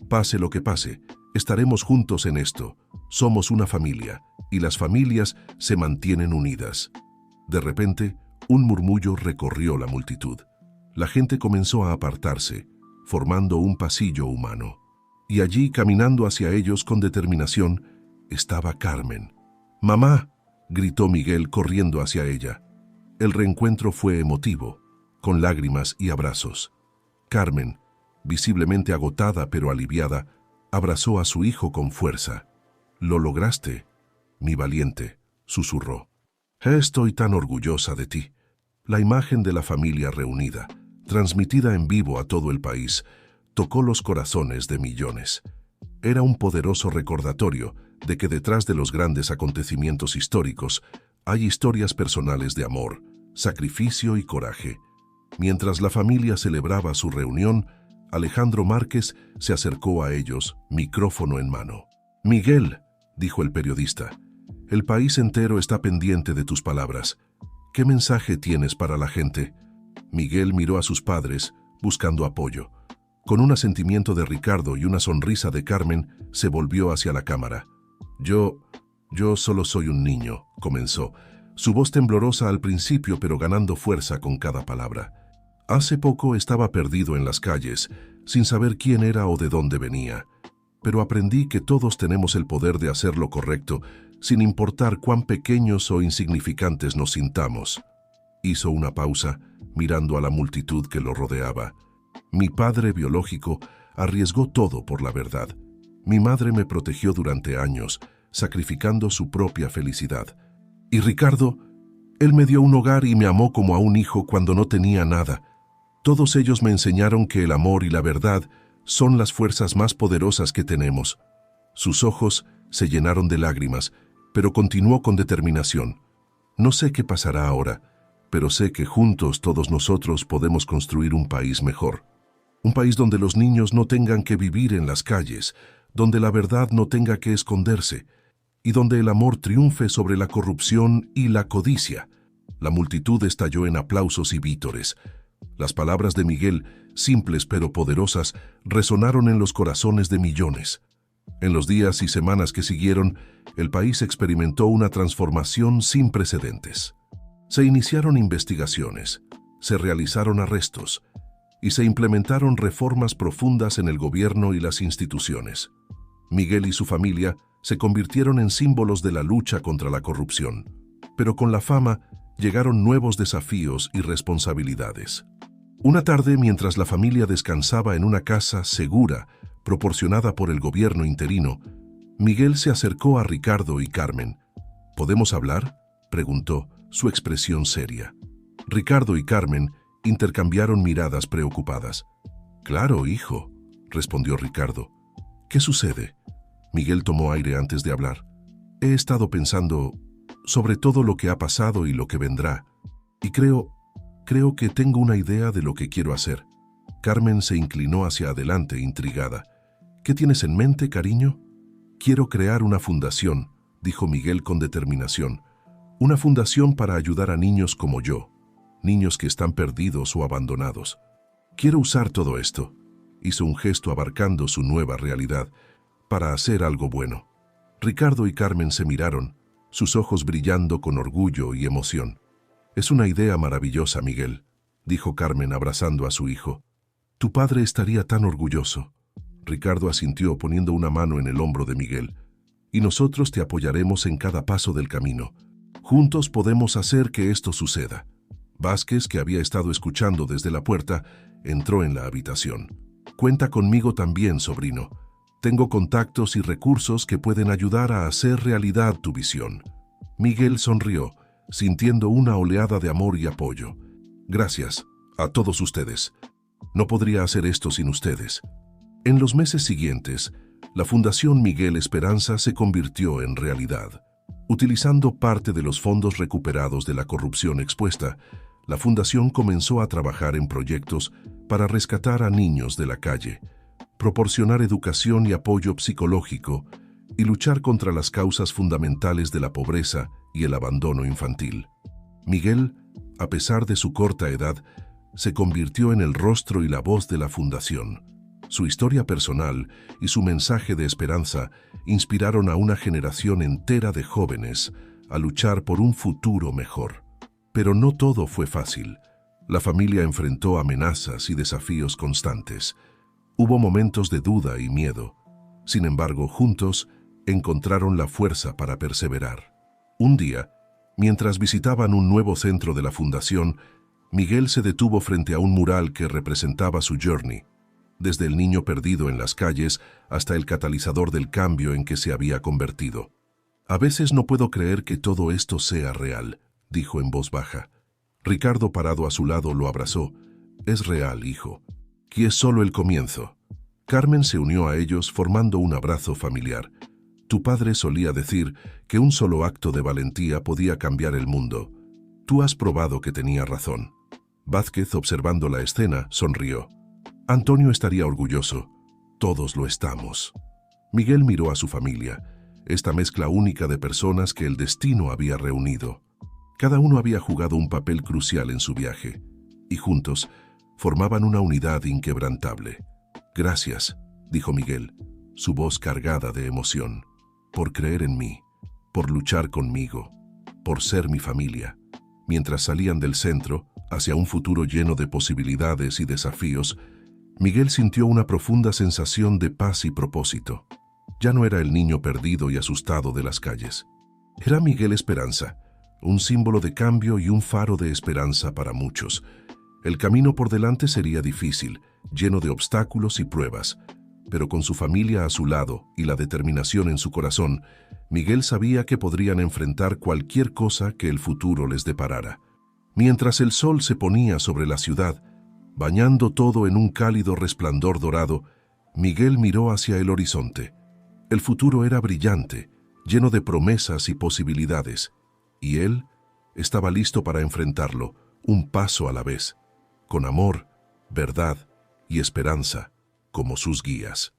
«Pase lo que pase, estaremos juntos en esto. Somos una familia, y las familias se mantienen unidas». De repente, un murmullo recorrió la multitud. La gente comenzó a apartarse, formando un pasillo humano. Y allí, caminando hacia ellos con determinación, estaba Carmen. «¡Mamá!», gritó Miguel corriendo hacia ella. El reencuentro fue emotivo, con lágrimas y abrazos. Carmen, visiblemente agotada pero aliviada, abrazó a su hijo con fuerza. «Lo lograste, mi valiente», susurró. «Estoy tan orgullosa de ti». La imagen de la familia reunida, transmitida en vivo a todo el país, tocó los corazones de millones. Era un poderoso recordatorio de que detrás de los grandes acontecimientos históricos hay historias personales de amor, sacrificio y coraje. Mientras la familia celebraba su reunión, Alejandro Márquez se acercó a ellos, micrófono en mano. «Miguel», dijo el periodista, «el país entero está pendiente de tus palabras. ¿Qué mensaje tienes para la gente?». Miguel miró a sus padres, buscando apoyo. Con un asentimiento de Ricardo y una sonrisa de Carmen, se volvió hacia la cámara. Yo solo soy un niño», comenzó, su voz temblorosa al principio pero ganando fuerza con cada palabra. «Hace poco estaba perdido en las calles, sin saber quién era o de dónde venía. Pero aprendí que todos tenemos el poder de hacer lo correcto, sin importar cuán pequeños o insignificantes nos sintamos». Hizo una pausa, mirando a la multitud que lo rodeaba. «Mi padre biológico arriesgó todo por la verdad. Mi madre me protegió durante años, sacrificando su propia felicidad. Y Ricardo, él me dio un hogar y me amó como a un hijo cuando no tenía nada. Todos ellos me enseñaron que el amor y la verdad son las fuerzas más poderosas que tenemos. Sus ojos se llenaron de lágrimas, pero continuó con determinación. No sé qué pasará ahora, pero sé que juntos todos nosotros podemos construir un país mejor. Un país donde los niños no tengan que vivir en las calles, donde la verdad no tenga que esconderse, y donde el amor triunfe sobre la corrupción y la codicia. La multitud estalló en aplausos y vítores. Las palabras de Miguel, simples pero poderosas, resonaron en los corazones de millones. En los días y semanas que siguieron, el país experimentó una transformación sin precedentes. Se iniciaron investigaciones, se realizaron arrestos y se implementaron reformas profundas en el gobierno y las instituciones. Miguel y su familia se convirtieron en símbolos de la lucha contra la corrupción. Pero con la fama llegaron nuevos desafíos y responsabilidades. Una tarde, mientras la familia descansaba en una casa segura, proporcionada por el gobierno interino, Miguel se acercó a Ricardo y Carmen. ¿Podemos hablar?, preguntó, su expresión seria. Ricardo y Carmen intercambiaron miradas preocupadas. «Claro, hijo», respondió Ricardo. «¿Qué sucede?». Miguel tomó aire antes de hablar. «He estado pensando sobre todo lo que ha pasado y lo que vendrá, y creo que tengo una idea de lo que quiero hacer». Carmen se inclinó hacia adelante, intrigada. «¿Qué tienes en mente, cariño?». «Quiero crear una fundación», dijo Miguel con determinación. «Una fundación para ayudar a niños como yo, niños que están perdidos o abandonados. Quiero usar todo esto», hizo un gesto abarcando su nueva realidad, «para hacer algo bueno». Ricardo y Carmen se miraron, sus ojos brillando con orgullo y emoción. «Es una idea maravillosa, Miguel», dijo Carmen abrazando a su hijo. «Tu padre estaría tan orgulloso». Ricardo asintió poniendo una mano en el hombro de Miguel. «Y nosotros te apoyaremos en cada paso del camino. Juntos podemos hacer que esto suceda». Vázquez, que había estado escuchando desde la puerta, entró en la habitación. «Cuenta conmigo también, sobrino. Tengo contactos y recursos que pueden ayudar a hacer realidad tu visión». Miguel sonrió, sintiendo una oleada de amor y apoyo. «Gracias a todos ustedes. No podría hacer esto sin ustedes». En los meses siguientes, la Fundación Miguel Esperanza se convirtió en realidad. Utilizando parte de los fondos recuperados de la corrupción expuesta, la Fundación comenzó a trabajar en proyectos para rescatar a niños de la calle, proporcionar educación y apoyo psicológico y luchar contra las causas fundamentales de la pobreza y el abandono infantil. Miguel, a pesar de su corta edad, se convirtió en el rostro y la voz de la Fundación. Su historia personal y su mensaje de esperanza inspiraron a una generación entera de jóvenes a luchar por un futuro mejor. Pero no todo fue fácil. La familia enfrentó amenazas y desafíos constantes. Hubo momentos de duda y miedo. Sin embargo, juntos encontraron la fuerza para perseverar. Un día, mientras visitaban un nuevo centro de la Fundación, Miguel se detuvo frente a un mural que representaba su journey, desde el niño perdido en las calles hasta el catalizador del cambio en que se había convertido. «A veces no puedo creer que todo esto sea real», dijo en voz baja. Ricardo, parado a su lado, lo abrazó. «Es real, hijo. Y es solo el comienzo». Carmen se unió a ellos formando un abrazo familiar. «Tu padre solía decir que un solo acto de valentía podía cambiar el mundo. Tú has probado que tenía razón». Vázquez, observando la escena, sonrió. «Antonio estaría orgulloso. Todos lo estamos». Miguel miró a su familia, esta mezcla única de personas que el destino había reunido. Cada uno había jugado un papel crucial en su viaje, y juntos formaban una unidad inquebrantable. «Gracias», dijo Miguel, su voz cargada de emoción, «por creer en mí, por luchar conmigo, por ser mi familia». Mientras salían del centro, hacia un futuro lleno de posibilidades y desafíos, Miguel sintió una profunda sensación de paz y propósito. Ya no era el niño perdido y asustado de las calles. Era Miguel Esperanza, un símbolo de cambio y un faro de esperanza para muchos. El camino por delante sería difícil, lleno de obstáculos y pruebas, pero con su familia a su lado y la determinación en su corazón, Miguel sabía que podrían enfrentar cualquier cosa que el futuro les deparara. Mientras el sol se ponía sobre la ciudad, bañando todo en un cálido resplandor dorado, Miguel miró hacia el horizonte. El futuro era brillante, lleno de promesas y posibilidades, y él estaba listo para enfrentarlo, un paso a la vez, con amor, verdad y esperanza como sus guías.